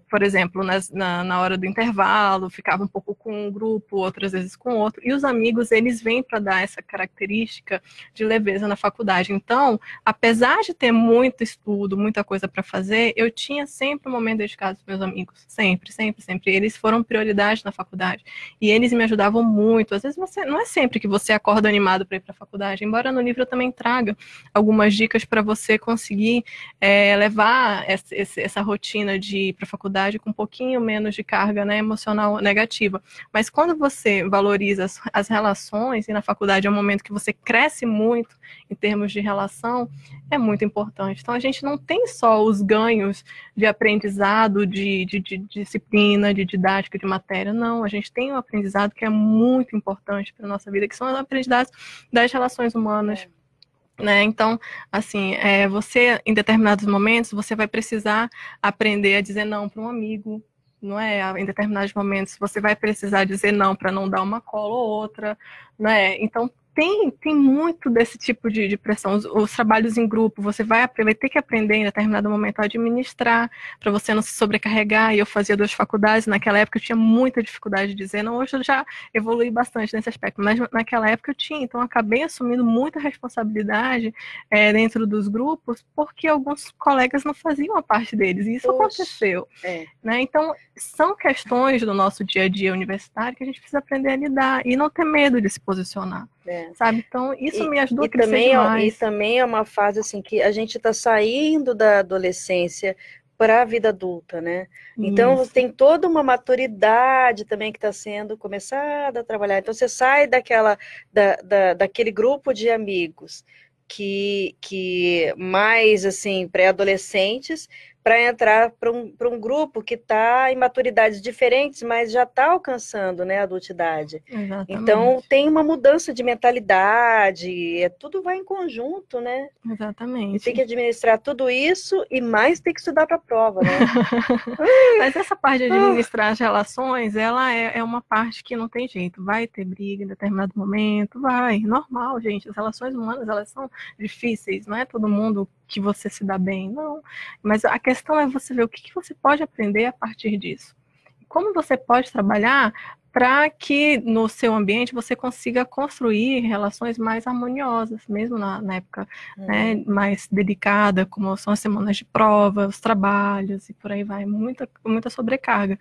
por exemplo, na hora do intervalo, ficava um pouco com um grupo, outras vezes com outro, e os amigos, eles vêm para dar essa característica de leveza na faculdade. Então, apesar de ter muito estudo, muita coisa para fazer, eu tinha sempre um momento dedicado aos meus amigos, sempre, sempre, sempre. Eles foram prioridade na faculdade, e eles me ajudavam muito. Às vezes não é sempre que você acorda animado para ir para a faculdade, embora no livro eu também traga algumas dicas para você conseguir levar essa rotina de ir para a faculdade com um pouquinho menos de carga, né, emocional negativa. Mas quando você valoriza as relações, e na faculdade é um momento que você cresce muito em termos de relação, é muito importante. Então a gente não tem só os ganhos de aprendizado, de disciplina, de didática, de matéria, não. A gente tem um aprendizado que é muito importante para a nossa vida, que são os aprendizados das relações humanas. Né? Então, assim, você, em determinados momentos, você vai precisar aprender a dizer não para um amigo, não é? Em determinados momentos, você vai precisar dizer não para não dar uma cola ou outra, né? Então, tem muito desse tipo de pressão. Os trabalhos em grupo, você vai ter que aprender em determinado momento a administrar, para você não se sobrecarregar. E eu fazia 2 faculdades, naquela época eu tinha muita dificuldade de dizer não. Hoje eu já evolui bastante nesse aspecto, mas naquela época eu tinha. Então eu acabei assumindo muita responsabilidade dentro dos grupos, porque alguns colegas não faziam a parte deles, e isso aconteceu. Né? Então são questões do nosso dia a dia universitário que a gente precisa aprender a lidar e não ter medo de se posicionar. Sabe? Então, isso me ajudou a crescer demais. E também é uma fase assim que a gente está saindo da adolescência para a vida adulta, né? Então, tem toda uma maturidade também que está sendo começada a trabalhar. Então, você sai daquele grupo de amigos que mais, assim, pré-adolescentes, para entrar para um grupo que está em maturidades diferentes, mas já está alcançando, né, a adultidade. Exatamente. Então, tem uma mudança de mentalidade, tudo vai em conjunto, né? Exatamente. E tem que administrar tudo isso e mais tem que estudar para a prova, né? Mas essa parte de administrar as relações, ela é uma parte que não tem jeito. Vai ter briga em determinado momento, vai. Normal, gente. As relações humanas, elas são difíceis. Não é todo mundo que você se dá bem, não. Mas a questão é você ver o que você pode aprender a partir disso. Como você pode trabalhar para que no seu ambiente você consiga construir relações mais harmoniosas, mesmo na época né, mais delicada, como são as semanas de prova, os trabalhos e por aí vai, muita sobrecarga.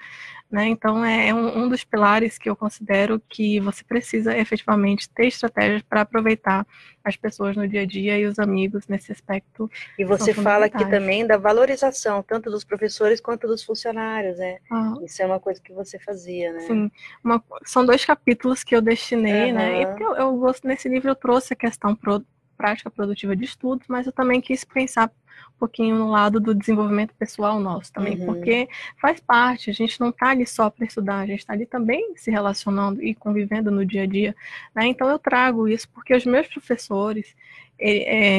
Né? Então, é um dos pilares que eu considero que você precisa efetivamente ter estratégias para aproveitar as pessoas no dia a dia e os amigos nesse aspecto. E você fala aqui também da valorização, tanto dos professores quanto dos funcionários, né? Isso é uma coisa que você fazia, né? Sim, são 2 capítulos que eu destinei, né? E porque eu gosto, nesse livro eu trouxe a questão prática produtiva de estudos, mas eu também quis pensar um pouquinho no lado do desenvolvimento pessoal nosso também, porque faz parte, a gente não está ali só para estudar, a gente está ali também se relacionando e convivendo no dia a dia, né? Então eu trago isso porque os meus professores,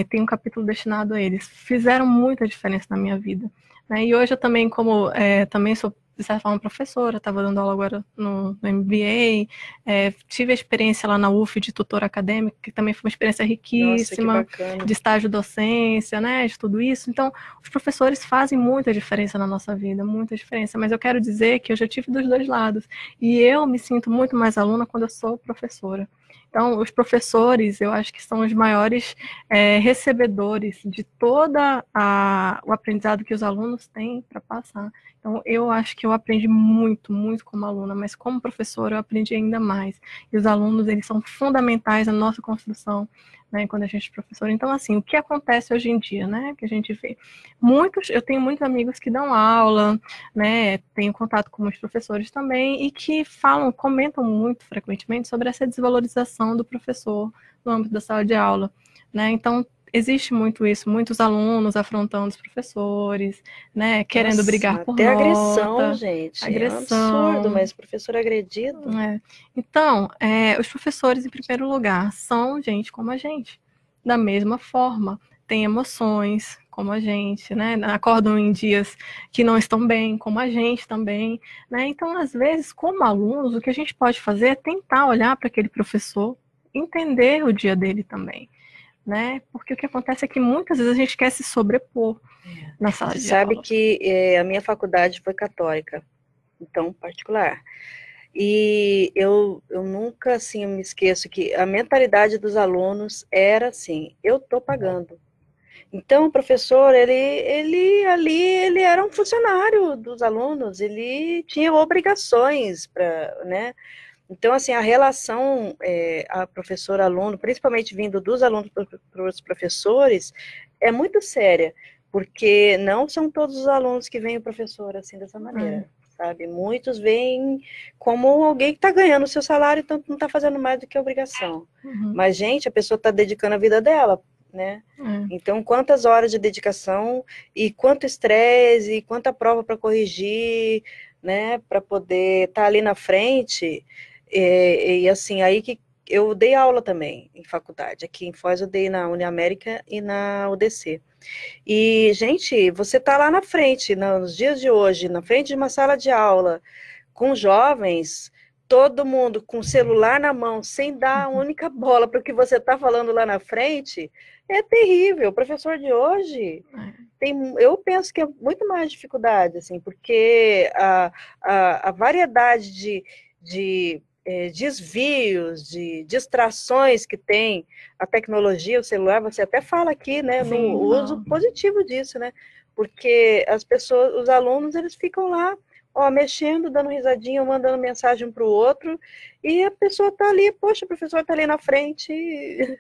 tem um capítulo destinado a eles, fizeram muita diferença na minha vida, né? E hoje eu também, como também sou de certa forma professora, estava dando aula agora no MBA, tive a experiência lá na UF de tutora acadêmica, que também foi uma experiência riquíssima, de estágio docência, né, de tudo isso. Então, os professores fazem muita diferença na nossa vida, muita diferença, mas eu quero dizer que eu já tive dos 2 lados, e eu me sinto muito mais aluna quando eu sou professora. Então, os professores, eu acho que são os maiores recebedores de toda o aprendizado que os alunos têm para passar. Então, eu acho que eu aprendi muito, muito como aluna, mas como professora eu aprendi ainda mais. E os alunos, eles são fundamentais na nossa construção, né, quando a gente é professor. Então, assim, o que acontece hoje em dia, né, que a gente vê? Eu tenho muitos amigos que dão aula, né, tenho contato com muitos professores também, e que comentam muito frequentemente sobre essa desvalorização do professor no âmbito da sala de aula, né, então existe muito isso, muitos alunos afrontando os professores, né, querendo brigar por nota. Agressão, gente. Agressão. É um absurdo, mas professor agredido. Então, os professores, em primeiro lugar, são gente como a gente, da mesma forma, têm emoções como a gente, né, acordam em dias que não estão bem, como a gente também, né, então, às vezes, como alunos, o que a gente pode fazer é tentar olhar para aquele professor, entender o dia dele também, né? Porque o que acontece é que muitas vezes a gente quer se sobrepor na sala de aula. Sabe que a minha faculdade foi católica, então particular. E eu nunca assim me esqueço que a mentalidade dos alunos era assim: eu estou pagando. Então o professor ele era um funcionário dos alunos, ele tinha obrigações para, né? Então, assim, a relação a professor-aluno, principalmente vindo dos alunos para os professores, é muito séria, porque não são todos os alunos que veem o professor assim, dessa maneira, sabe? Muitos veem como alguém que está ganhando o seu salário, então não está fazendo mais do que a obrigação. Mas, gente, a pessoa está dedicando a vida dela, né? Então, quantas horas de dedicação, e quanto estresse, e quanta prova para corrigir, né? Para poder estar ali na frente. E assim, aí que eu dei aula também em faculdade, aqui em Foz eu dei na Uniamérica e na UDC, e gente, você tá lá na frente, nos dias de hoje, na frente de uma sala de aula, com jovens, todo mundo com o celular na mão, sem dar a única bola para o que você tá falando lá na frente, é terrível. O professor de hoje eu penso que é muito mais dificuldade, assim, porque a variedade de desvios, de distrações que tem a tecnologia, o celular, você até fala aqui, né, no uso positivo disso, né, porque as pessoas, os alunos, eles ficam lá, mexendo, dando risadinha, mandando mensagem um para o outro, e a pessoa tá ali, poxa, o professor tá ali na frente,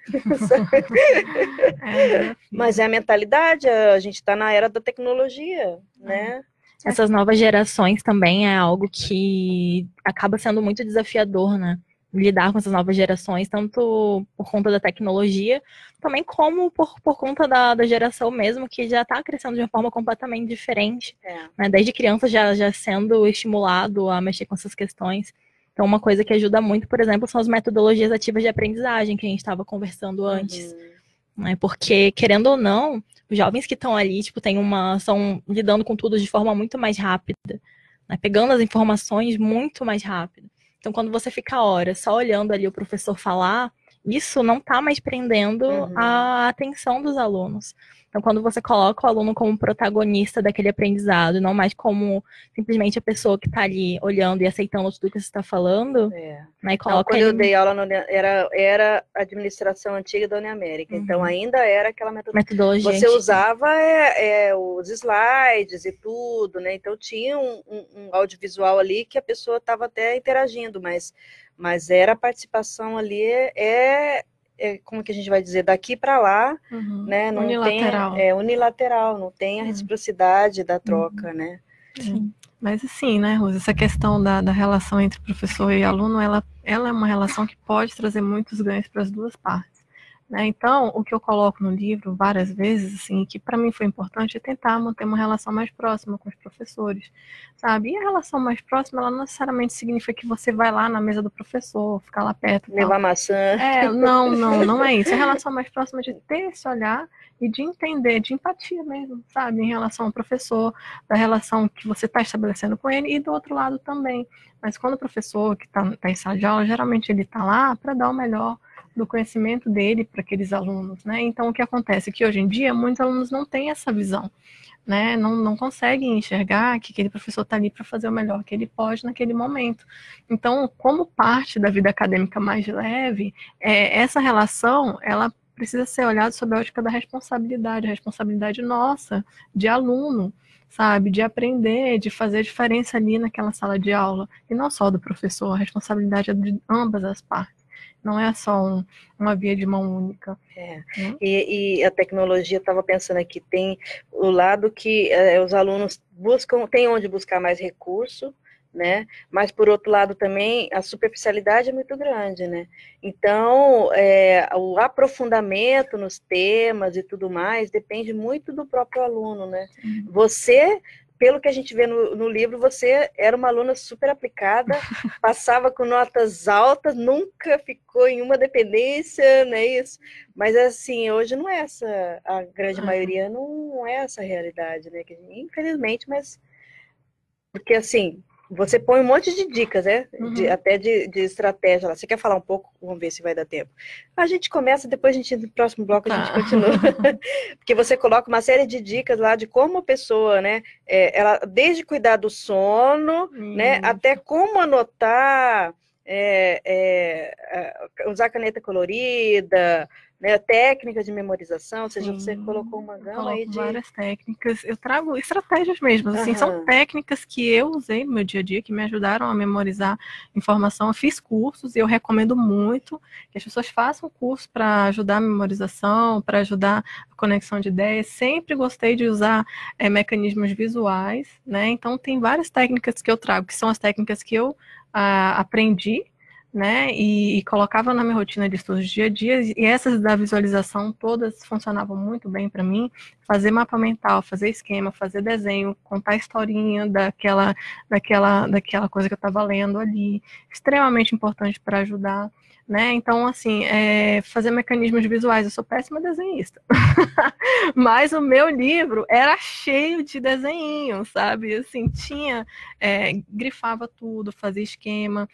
mas é a mentalidade, a gente tá na era da tecnologia, né. Essas novas gerações também é algo que acaba sendo muito desafiador, né? lidar com essas novas gerações, tanto por conta da tecnologia, também como por conta da geração mesmo, que já está crescendo de uma forma completamente diferente, né? Desde criança já sendo estimulado a mexer com essas questões. Então, uma coisa que ajuda muito, por exemplo, são as metodologias ativas de aprendizagem, que a gente estava conversando antes. Né? Porque, querendo ou não, os jovens que estão ali, tipo, estão lidando com tudo de forma muito mais rápida, né? Pegando as informações muito mais rápido. Então, quando você fica horas só olhando ali o professor falar, isso não está mais prendendo a atenção dos alunos. Então, quando você coloca o aluno como protagonista daquele aprendizado, e não mais como simplesmente a pessoa que está ali olhando e aceitando tudo que você está falando, né, e coloca quando eu dei aula, era a administração antiga da Uniamérica, então ainda era aquela metodologia. Você usava os slides e tudo, né? Então tinha um audiovisual ali que a pessoa estava até interagindo, mas era a participação ali, como que a gente vai dizer, daqui para lá, né? Não unilateral. Unilateral, não tem a reciprocidade da troca, né? Sim. Mas assim, né, Rosa, essa questão da relação entre professor e aluno, ela é uma relação que pode trazer muitos ganhos para as duas partes. Né? Então, o que eu coloco no livro várias vezes, assim, que para mim foi importante, é tentar manter uma relação mais próxima com os professores, sabe? E a relação mais próxima, ela não necessariamente significa que você vai lá na mesa do professor, ficar lá perto. Levar maçã. Não é isso. É a relação mais próxima de ter esse olhar e de entender, de empatia mesmo, sabe? Em relação ao professor, da relação que você está estabelecendo com ele e do outro lado também. Mas quando o professor que está em sala de aula, geralmente ele está lá para dar o melhor do conhecimento dele para aqueles alunos, né? Então, o que acontece é que hoje em dia muitos alunos não têm essa visão, né? Não conseguem enxergar que aquele professor está ali para fazer o melhor que ele pode naquele momento. Então, como parte da vida acadêmica mais leve, essa relação, ela precisa ser olhada sob a ótica da responsabilidade, a responsabilidade nossa, de aluno, sabe, de aprender, de fazer diferença ali naquela sala de aula, e não só do professor, a responsabilidade é de ambas as partes. Não é só uma via de mão única. E a tecnologia, estava pensando aqui, tem o lado que os alunos tem onde buscar mais recurso, né? Mas, por outro lado, também, a superficialidade é muito grande, né? Então, o aprofundamento nos temas e tudo mais depende muito do próprio aluno, né? Você... Pelo que a gente vê no livro, você era uma aluna super aplicada, passava com notas altas, nunca ficou em uma dependência, não é isso? Mas, assim, hoje não é a grande maioria não é essa a realidade, né? Infelizmente, mas... Porque, assim, você põe um monte de dicas, né? Até de estratégia lá. Você quer falar um pouco? Vamos ver se vai dar tempo. A gente começa, depois no próximo bloco a gente continua. Porque você coloca uma série de dicas lá de como a pessoa, né? Ela, desde cuidar do sono, né? Até como anotar, usar caneta colorida, né, técnicas de memorização, ou seja, você colocou uma gama aí de... várias técnicas, eu trago estratégias mesmo, assim, são técnicas que eu usei no meu dia a dia, que me ajudaram a memorizar informação. Eu fiz cursos e eu recomendo muito que as pessoas façam curso para ajudar a memorização, para ajudar a conexão de ideias. Sempre gostei de usar mecanismos visuais, né, então tem várias técnicas que eu trago, que são as técnicas que eu aprendi, né, e colocava na minha rotina de estudos dia a dia, e essas da visualização todas funcionavam muito bem para mim. Fazer mapa mental, fazer esquema, fazer desenho, contar a historinha daquela coisa que eu estava lendo ali, extremamente importante para ajudar, né? Então, assim, fazer mecanismos visuais. Eu sou péssima desenhista, mas o meu livro era cheio de desenho, sabe? Assim, grifava tudo, fazia esquema.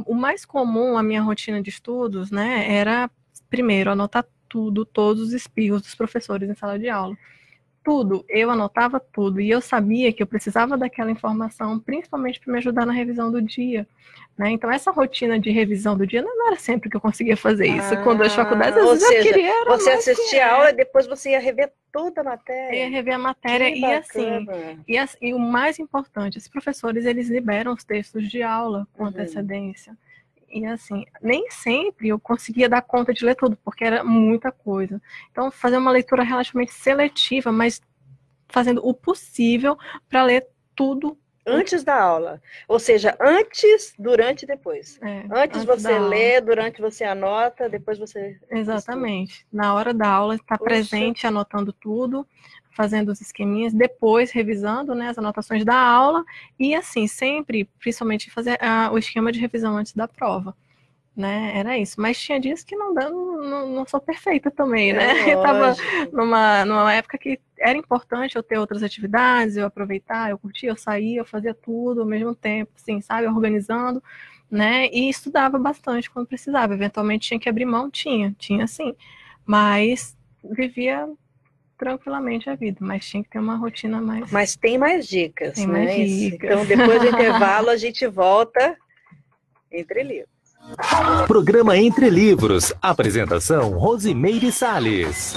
O mais comum, a minha rotina de estudos, né, era, primeiro, anotar tudo, todos os espirros dos professores em sala de aula. Tudo, eu anotava tudo, e eu sabia que eu precisava daquela informação, principalmente para me ajudar na revisão do dia, né? Então, essa rotina de revisão do dia não era sempre que eu conseguia fazer isso. Com 2 faculdades, às vezes eu queria... Você assistia a aula e depois você ia rever toda a matéria. Eu ia rever a matéria, e o mais importante, os professores, eles liberam os textos de aula com antecedência. E assim, nem sempre eu conseguia dar conta de ler tudo, porque era muita coisa. Então, fazer uma leitura relativamente seletiva, mas fazendo o possível para ler tudo Antes da aula. Ou seja, antes, durante e depois. Antes você lê, durante você anota, depois você... Exatamente. Estuda. Na hora da aula, está presente, anotando tudo, fazendo os esqueminhas, depois revisando, né, as anotações da aula, e assim, sempre, principalmente, fazer o esquema de revisão antes da prova. Né? Era isso. Mas tinha dias que não sou perfeita também, né? Eu estava numa época que era importante eu ter outras atividades, eu aproveitar, eu curtia, eu saía, eu fazia tudo ao mesmo tempo, assim, sabe? Organizando, né? E estudava bastante quando precisava. Eventualmente tinha que abrir mão, tinha sim. Mas vivia tranquilamente a vida, mas tinha que ter uma rotina mais... Mas tem mais dicas, tem né? mais dicas. Então, depois do intervalo, a gente volta entre livros. Programa Entre Livros. Apresentação Rosimeire Salles.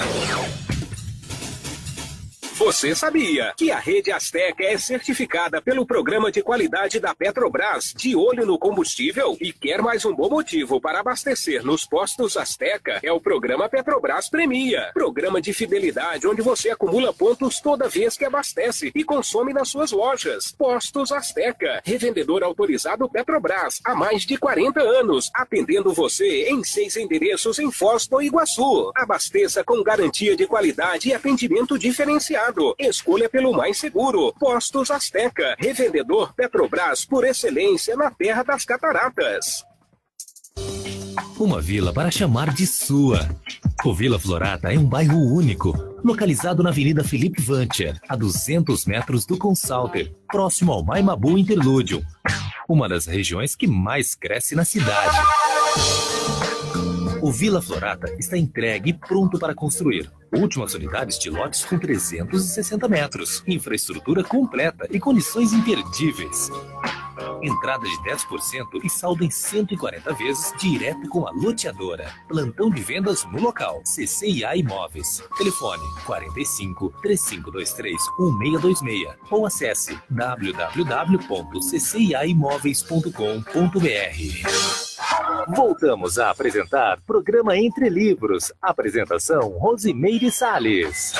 Você sabia que a Rede Azteca é certificada pelo Programa de Qualidade da Petrobras, de olho no combustível? E quer mais um bom motivo para abastecer nos postos Azteca? É o Programa Petrobras Premia. Programa de fidelidade onde você acumula pontos toda vez que abastece e consome nas suas lojas. Postos Azteca, revendedor autorizado Petrobras há mais de 40 anos, atendendo você em 6 endereços em Foz do Iguaçu. Abasteça com garantia de qualidade e atendimento diferenciado. Escolha pelo mais seguro. Postos Azteca, revendedor Petrobras por excelência na Terra das Cataratas. Uma vila para chamar de sua. O Vila Florata é um bairro único, localizado na Avenida Felipe Vancher, a 200 metros do Consalter, próximo ao Maimabu Interlúdio, uma das regiões que mais cresce na cidade. O Vila Florata está entregue e pronto para construir. Últimas unidades de lotes com 360 metros. Infraestrutura completa e condições imperdíveis. Entrada de 10% e saldo em 140 vezes direto com a loteadora. Plantão de vendas no local. CCIA Imóveis. Telefone 45 3523 1626 ou acesse www.cciaimoveis.com.br. Voltamos a apresentar Programa Entre Livros. Apresentação Rosimeire Salles.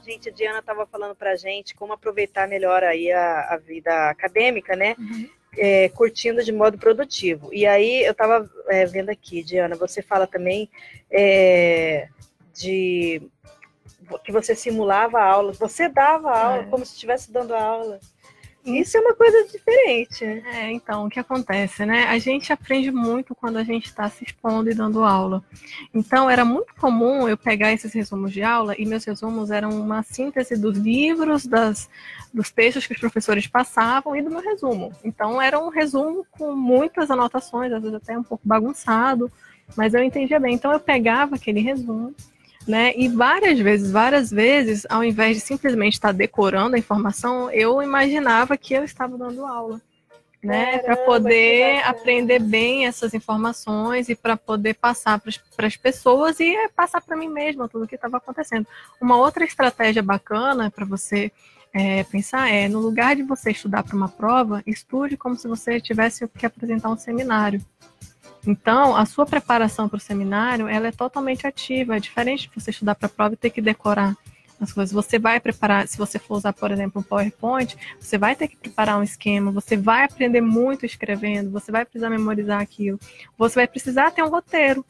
Gente, a Diana estava falando pra gente como aproveitar melhor aí a vida acadêmica, né? Curtindo de modo produtivo. E aí eu estava vendo aqui, Diana, você fala também de que você simulava a aula, você dava aula como se estivesse dando aula. Isso é uma coisa diferente. Então, o que acontece, né? A gente aprende muito quando a gente está se expondo e dando aula. Então, era muito comum eu pegar esses resumos de aula, e meus resumos eram uma síntese dos livros, dos textos que os professores passavam e do meu resumo. Então, era um resumo com muitas anotações, às vezes até um pouco bagunçado, mas eu entendia bem. Então, eu pegava aquele resumo, né? E várias vezes, ao invés de simplesmente estar decorando a informação, eu imaginava que eu estava dando aula, né? Para poder aprender bem essas informações e para poder passar para as pessoas e passar para mim mesma tudo o que estava acontecendo. Uma outra estratégia bacana para você pensar no lugar de você estudar para uma prova, estude como se você tivesse que apresentar um seminário. Então, a sua preparação para o seminário, ela é totalmente ativa, é diferente de você estudar para a prova e ter que decorar as coisas. Você vai preparar, se você for usar, por exemplo, um PowerPoint, você vai ter que preparar um esquema, você vai aprender muito escrevendo, você vai precisar memorizar aquilo, você vai precisar ter um roteiro,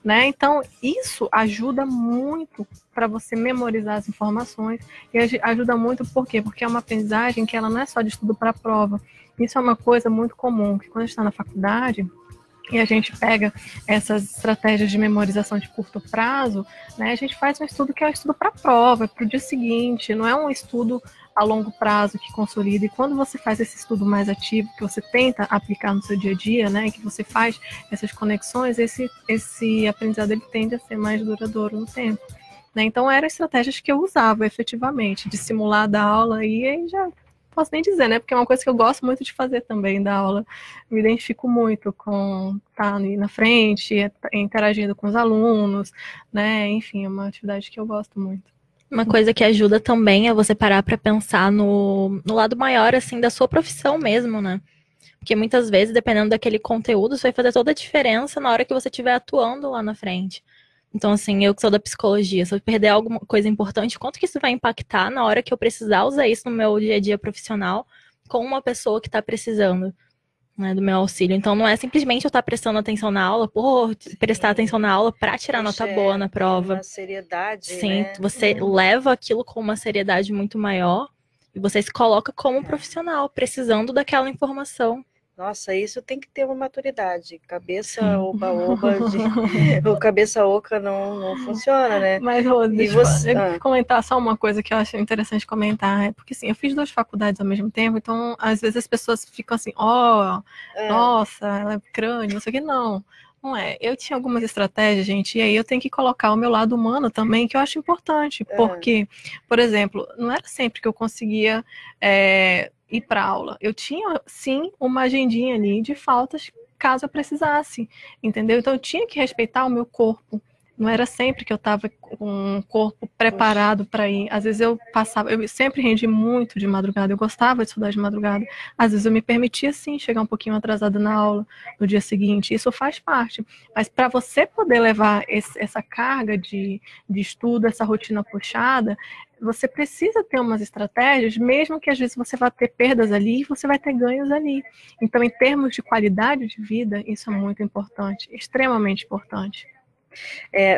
né? Então, isso ajuda muito para você memorizar as informações e ajuda muito, por quê? Porque é uma aprendizagem que ela não é só de estudo para a prova. Isso é uma coisa muito comum, que quando a gente está na faculdade e a gente pega essas estratégias de memorização de curto prazo, né, a gente faz um estudo que é um estudo para a prova, para o dia seguinte, não é um estudo a longo prazo que consolida. E quando você faz esse estudo mais ativo, que você tenta aplicar no seu dia a dia, né, que você faz essas conexões, esse aprendizado ele tende a ser mais duradouro no tempo. Né? Então, eram estratégias que eu usava efetivamente, de simular da aula, e aí já posso nem dizer, né? Porque é uma coisa que eu gosto muito de fazer também, da aula. Me identifico muito com estar ali na frente, interagindo com os alunos, né? Enfim, é uma atividade que eu gosto muito. Uma coisa que ajuda também é você parar para pensar no lado maior, assim, da sua profissão mesmo, né? Porque muitas vezes, dependendo daquele conteúdo, isso vai fazer toda a diferença na hora que você estiver atuando lá na frente. Então, assim, eu que sou da psicologia, se eu perder alguma coisa importante, quanto que isso vai impactar na hora que eu precisar usar isso no meu dia a dia profissional com uma pessoa que está precisando, né, do meu auxílio. Então, não é simplesmente eu estar prestando atenção na aula por prestar atenção na aula para tirar nota boa na prova. Uma seriedade, Sim, né? você leva aquilo com uma seriedade muito maior e você se coloca como um profissional, precisando daquela informação. Nossa, isso tem que ter uma maturidade. Cabeça oba-oba, o cabeça oca não funciona, né? Mas, Rose, E deixa você... eu comentar só uma coisa que eu acho interessante comentar. É porque, assim, eu fiz 2 faculdades ao mesmo tempo, então, às vezes as pessoas ficam assim, nossa, ela é crânio, não sei o que. Não é. Eu tinha algumas estratégias, gente, e aí eu tenho que colocar o meu lado humano também, que eu acho importante. Porque, por exemplo, não era sempre que eu conseguia ir para aula. Eu tinha, sim, uma agendinha ali de faltas caso eu precisasse, entendeu? Então eu tinha que respeitar o meu corpo. Não era sempre que eu estava com o corpo preparado para ir. Às vezes eu sempre rendi muito de madrugada, eu gostava de estudar de madrugada. Às vezes eu me permitia, sim, chegar um pouquinho atrasada na aula no dia seguinte. Isso faz parte. Mas para você poder levar essa carga de estudo, essa rotina puxada, você precisa ter umas estratégias, mesmo que às vezes você vá ter perdas ali e você vai ter ganhos ali. Então, em termos de qualidade de vida, isso é muito importante, extremamente importante.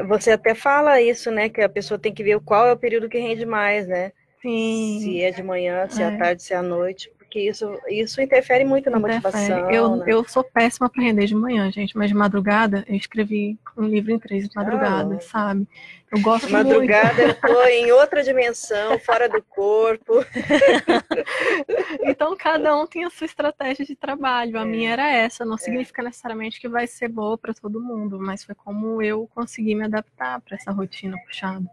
Você até fala isso, né? Que a pessoa tem que ver qual é o período que rende mais, né? Sim. Se é de manhã, se é à tarde, se é à noite. Porque isso interfere muito na motivação. Eu sou péssima para render de manhã, gente, mas de madrugada eu escrevi um livro em 3 madrugadas, sabe? Eu gosto madrugada muito. Eu tô em outra dimensão, fora do corpo. Então cada um tem a sua estratégia de trabalho. A minha era essa, não significa necessariamente que vai ser boa para todo mundo, mas foi como eu consegui me adaptar para essa rotina puxada.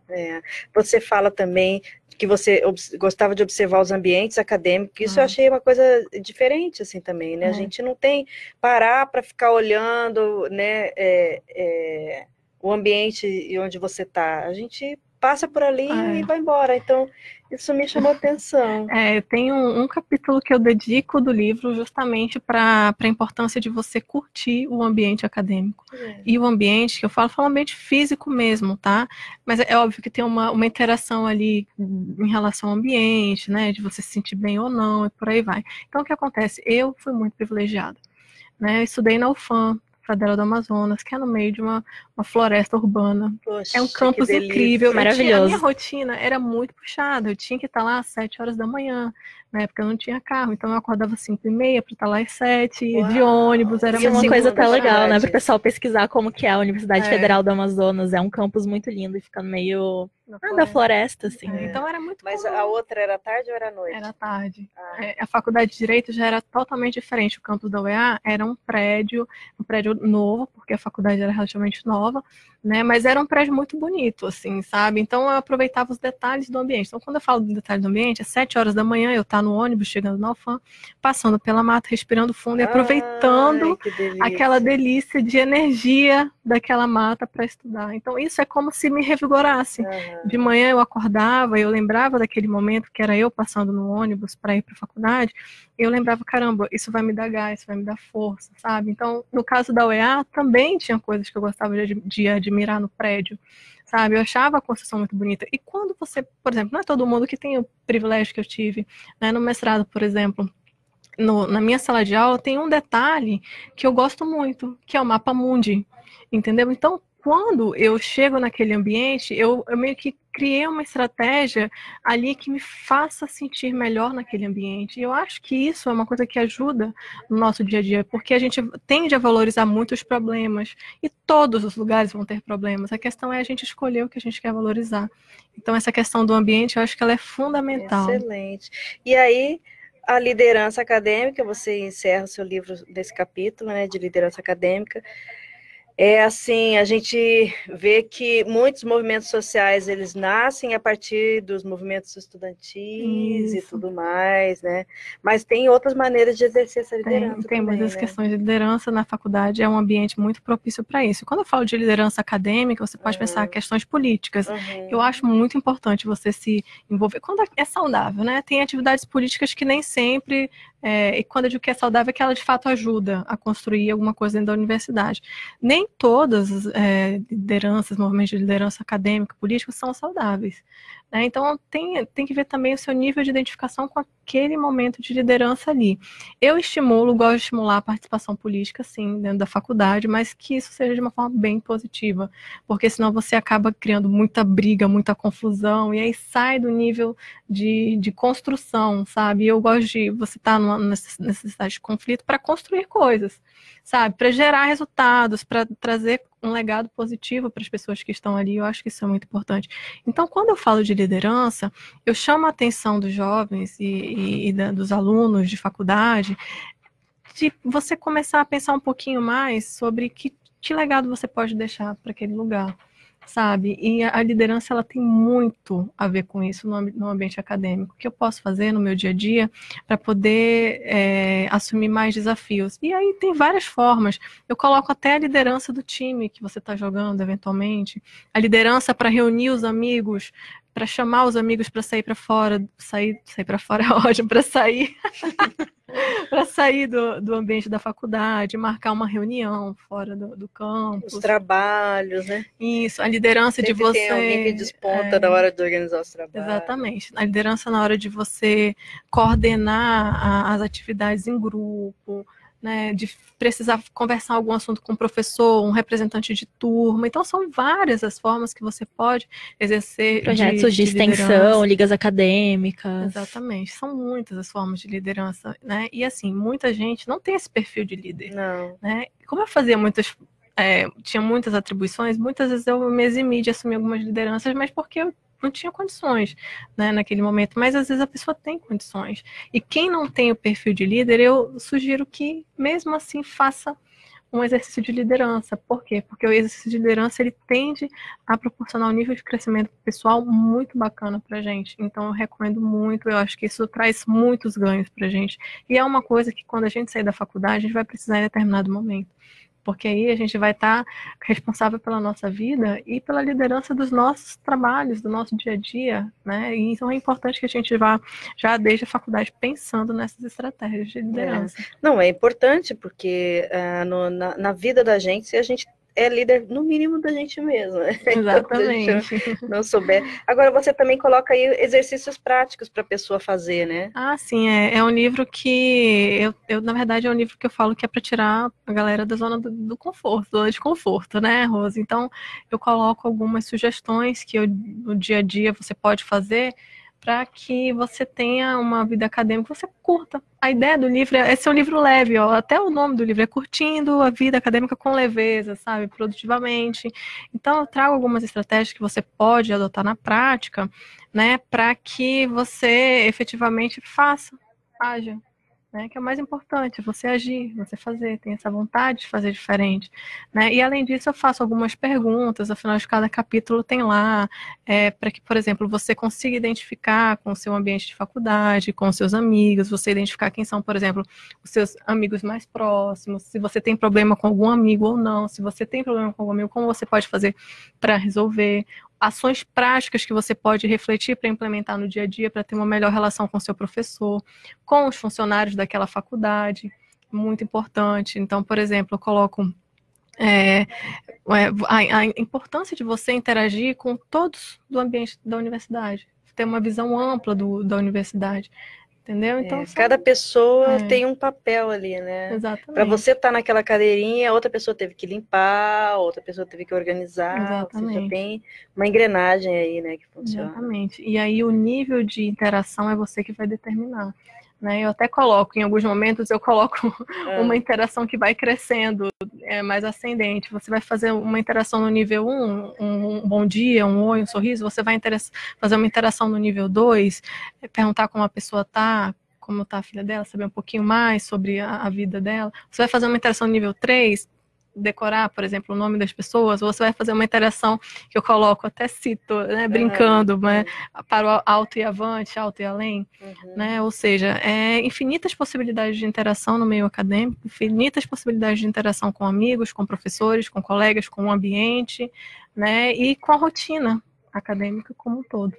Você fala também que você gostava de observar os ambientes acadêmicos, isso eu achei uma coisa diferente, assim, também, né? A gente não tem parar para ficar olhando, né, o ambiente onde você está. A gente passa por ali e vai embora. Então, isso me chamou a atenção. Eu tenho um capítulo que eu dedico do livro justamente para a importância de você curtir o ambiente acadêmico. E o ambiente, que eu falo ambiente físico mesmo, tá? Mas é óbvio que tem uma interação ali em relação ao ambiente, né? De você se sentir bem ou não, e por aí vai. Então, o que acontece? Eu fui muito privilegiada, né? Eu estudei na UFAM, Federal do Amazonas, que é no meio de uma floresta urbana. Poxa, é um campus incrível. Maravilhoso. A minha rotina era muito puxada. Eu tinha que estar lá às 7 horas da manhã. Na época eu não tinha carro, então eu acordava às 5h30 para estar lá às 7, de ônibus. Era uma coisa até legal, né? Para o pessoal pesquisar como que é a Universidade Federal do Amazonas. É um campus muito lindo e fica no meio da floresta, assim. Então era muito Mas comum. A outra era tarde ou era noite? Era tarde. A faculdade de Direito já era totalmente diferente. O campus da UEA era um prédio novo, porque a faculdade era relativamente nova, né? Mas era um prédio muito bonito, assim, sabe? Então eu aproveitava os detalhes do ambiente. Então quando eu falo do detalhe do ambiente, às 7 horas da manhã eu estava no ônibus, chegando na UFAM, passando pela mata, respirando fundo e aproveitando aquela delícia de energia daquela mata para estudar. Então isso é como se me revigorasse. De manhã eu acordava, eu lembrava daquele momento que era eu passando no ônibus para ir para a faculdade, eu lembrava, caramba, isso vai me dar gás, vai me dar força, sabe? Então, no caso da UEA, também tinha coisas que eu gostava de admirar no prédio, sabe? Eu achava a construção muito bonita. E quando você, por exemplo, não é todo mundo que tem o privilégio que eu tive, né? No mestrado, por exemplo, na minha sala de aula tem um detalhe que eu gosto muito, que é o mapa mundi, entendeu? Então, quando eu chego naquele ambiente, eu meio que criei uma estratégia ali que me faça sentir melhor naquele ambiente. E eu acho que isso é uma coisa que ajuda no nosso dia a dia, porque a gente tende a valorizar muito os problemas, e todos os lugares vão ter problemas. A questão é a gente escolher o que a gente quer valorizar. Então, essa questão do ambiente, eu acho que ela é fundamental. Excelente. E aí, a liderança acadêmica, você encerra o seu livro desse capítulo, né, de liderança acadêmica. Assim, a gente vê que muitos movimentos sociais, eles nascem a partir dos movimentos estudantis e tudo mais, né? Mas tem outras maneiras de exercer essa liderança Tem também, muitas né? questões de liderança na faculdade, é um ambiente muito propício para isso. Quando eu falo de liderança acadêmica, você pode pensar em questões políticas. Eu acho muito importante você se envolver, quando é saudável, né? Tem atividades políticas que nem sempre E quando eu digo que é saudável, é que ela de fato ajuda a construir alguma coisa dentro da universidade. Nem todas as lideranças, movimentos de liderança acadêmica, política, são saudáveis, né? Então tem que ver também o seu nível de identificação com aquele momento de liderança ali. Eu gosto de estimular a participação política, sim, dentro da faculdade, mas que isso seja de uma forma bem positiva, porque senão você acaba criando muita briga, muita confusão, e aí sai do nível de construção, sabe? Eu gosto de você estar numa necessidade de conflito para construir coisas, sabe? Para gerar resultados, para trazer um legado positivo para as pessoas que estão ali. Eu acho que isso é muito importante. Então, quando eu falo de liderança, eu chamo a atenção dos jovens e dos alunos de faculdade de você começar a pensar um pouquinho mais sobre que legado você pode deixar para aquele lugar, sabe? E a liderança, ela tem muito a ver com isso no ambiente acadêmico. O que eu posso fazer no meu dia a dia para poder assumir mais desafios? E aí tem várias formas. Eu coloco até a liderança do time que você está jogando, eventualmente. A liderança para reunir os amigos, para chamar os amigos para sair para fora. Sair para fora é ótimo, para sair... para sair do ambiente da faculdade, marcar uma reunião fora do campus. Os trabalhos, né? Isso, a liderança Sempre de você... tem alguém que desponta na hora de organizar os trabalhos. Exatamente. A liderança na hora de você coordenar as atividades em grupo, né, de precisar conversar algum assunto com o professor, um representante de turma. Então, são várias as formas que você pode exercer projetos de extensão, liderança. ligas acadêmicas. Exatamente. São muitas as formas de liderança, né? E, assim, muita gente não tem esse perfil de líder. Não. Né? Como eu fazia tinha muitas atribuições, muitas vezes eu me eximi de assumir algumas lideranças, mas porque eu não tinha condições, né, naquele momento, mas às vezes a pessoa tem condições. E quem não tem o perfil de líder, eu sugiro que, mesmo assim, faça um exercício de liderança. Por quê? Porque o exercício de liderança, ele tende a proporcionar um nível de crescimento pessoal muito bacana pra gente. Então, eu recomendo muito, eu acho que isso traz muitos ganhos pra gente. E é uma coisa que, quando a gente sair da faculdade, a gente vai precisar em determinado momento. Porque aí a gente vai estar responsável pela nossa vida e pela liderança dos nossos trabalhos, do nosso dia a dia, né? E então é importante que a gente vá já desde a faculdade pensando nessas estratégias de liderança. Não, é importante porque na vida da gente, se a gente é líder, no mínimo, da gente mesmo. Exatamente. Se a gente não souber. Agora, você também coloca aí exercícios práticos para a pessoa fazer, né? Ah, sim, é um livro que na verdade, é um livro que eu falo que é para tirar a galera da zona do conforto, zona de conforto, né, Rose? Então, eu coloco algumas sugestões que no dia a dia você pode fazer para que você tenha uma vida acadêmica, você curta. A ideia do livro é ser um livro leve, ó. Até o nome do livro é Curtindo a Vida Acadêmica com Leveza, sabe? Produtivamente. Então, eu trago algumas estratégias que você pode adotar na prática, né? Para que você efetivamente haja. Né, que é o mais importante, você agir, você fazer, tem essa vontade de fazer diferente, né? E além disso, eu faço algumas perguntas, afinal de cada capítulo tem lá, para que, por exemplo, você consiga identificar com o seu ambiente de faculdade, com os seus amigos, você identificar quem são, por exemplo, os seus amigos mais próximos, se você tem problema com algum amigo ou não, se você tem problema com algum amigo, como você pode fazer para resolver, ações práticas que você pode refletir para implementar no dia a dia, para ter uma melhor relação com o seu professor, com os funcionários daquela faculdade, muito importante. Então, por exemplo, eu coloco a importância de você interagir com todos do ambiente da universidade, ter uma visão ampla da universidade. Entendeu? Então, cada pessoa tem um papel ali, né? Exatamente. Para você estar naquela cadeirinha, outra pessoa teve que limpar, outra pessoa teve que organizar. Exatamente. Você já tem uma engrenagem aí, né, que funciona. Exatamente. E aí o nível de interação é você que vai determinar. Né? Eu até coloco, em alguns momentos, uma interação que vai crescendo, mais ascendente. Você vai fazer uma interação no nível 1, um bom dia, um oi, um sorriso. Você vai fazer uma interação no nível 2, perguntar como a pessoa está, como está a filha dela, saber um pouquinho mais sobre a vida dela. Você vai fazer uma interação no nível 3, decorar, por exemplo, o nome das pessoas, ou você vai fazer uma interação que eu coloco, até cito, né, brincando, né, para o alto e avante, alto e além, né, ou seja, infinitas possibilidades de interação no meio acadêmico, infinitas possibilidades de interação com amigos, com professores, com colegas, com o ambiente, né, e com a rotina acadêmica como um todo.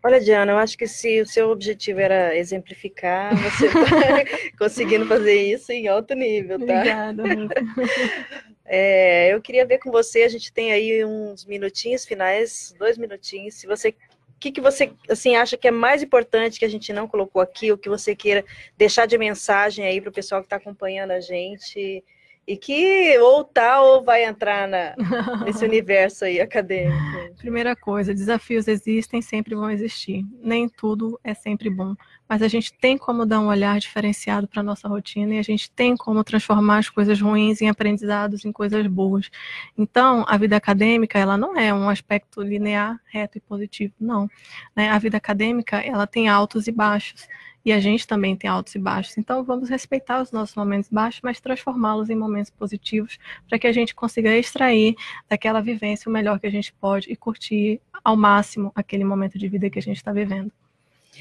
Olha, Diana, eu acho que se o seu objetivo era exemplificar, você está conseguindo fazer isso em alto nível, tá? Obrigada. Eu queria ver com você, a gente tem aí uns minutinhos finais, 2 minutinhos, se você... O que você assim, acha que é mais importante que a gente não colocou aqui, ou que você queira deixar de mensagem aí para o pessoal que está acompanhando a gente, e que ou vai entrar nesse universo aí acadêmico? Primeira coisa, desafios existem, sempre vão existir. Nem tudo é sempre bom, mas a gente tem como dar um olhar diferenciado para a nossa rotina e a gente tem como transformar as coisas ruins em aprendizados, em coisas boas. Então, a vida acadêmica, ela não é um aspecto linear, reto e positivo, não. Né? A vida acadêmica, ela tem altos e baixos. E a gente também tem altos e baixos. Então, vamos respeitar os nossos momentos baixos, mas transformá-los em momentos positivos para que a gente consiga extrair daquela vivência o melhor que a gente pode e curtir ao máximo aquele momento de vida que a gente está vivendo.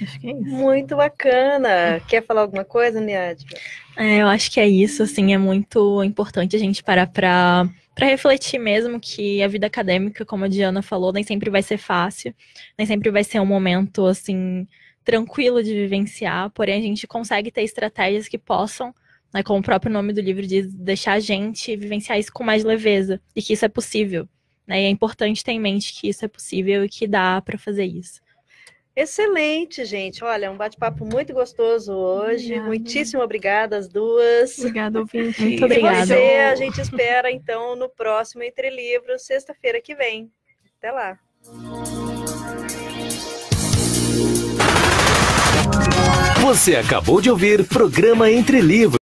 Acho que é isso. Muito bacana. Quer falar alguma coisa, Niadva? Eu acho que é isso, assim, é muito importante a gente parar para refletir mesmo que a vida acadêmica, como a Diana falou, nem sempre vai ser fácil, nem sempre vai ser um momento, assim, tranquilo de vivenciar, porém a gente consegue ter estratégias que possam, né, como o próprio nome do livro diz, deixar a gente vivenciar isso com mais leveza, e que isso é possível, né, e é importante ter em mente que isso é possível e que dá para fazer isso. Excelente, gente. Olha, um bate-papo muito gostoso hoje. Obrigada. Muitíssimo obrigada às duas. Obrigada, ouvinte. Muito obrigada. E você, a gente espera, então, no próximo Entre Livros, sexta-feira que vem. Até lá. Você acabou de ouvir Programa Entre Livros.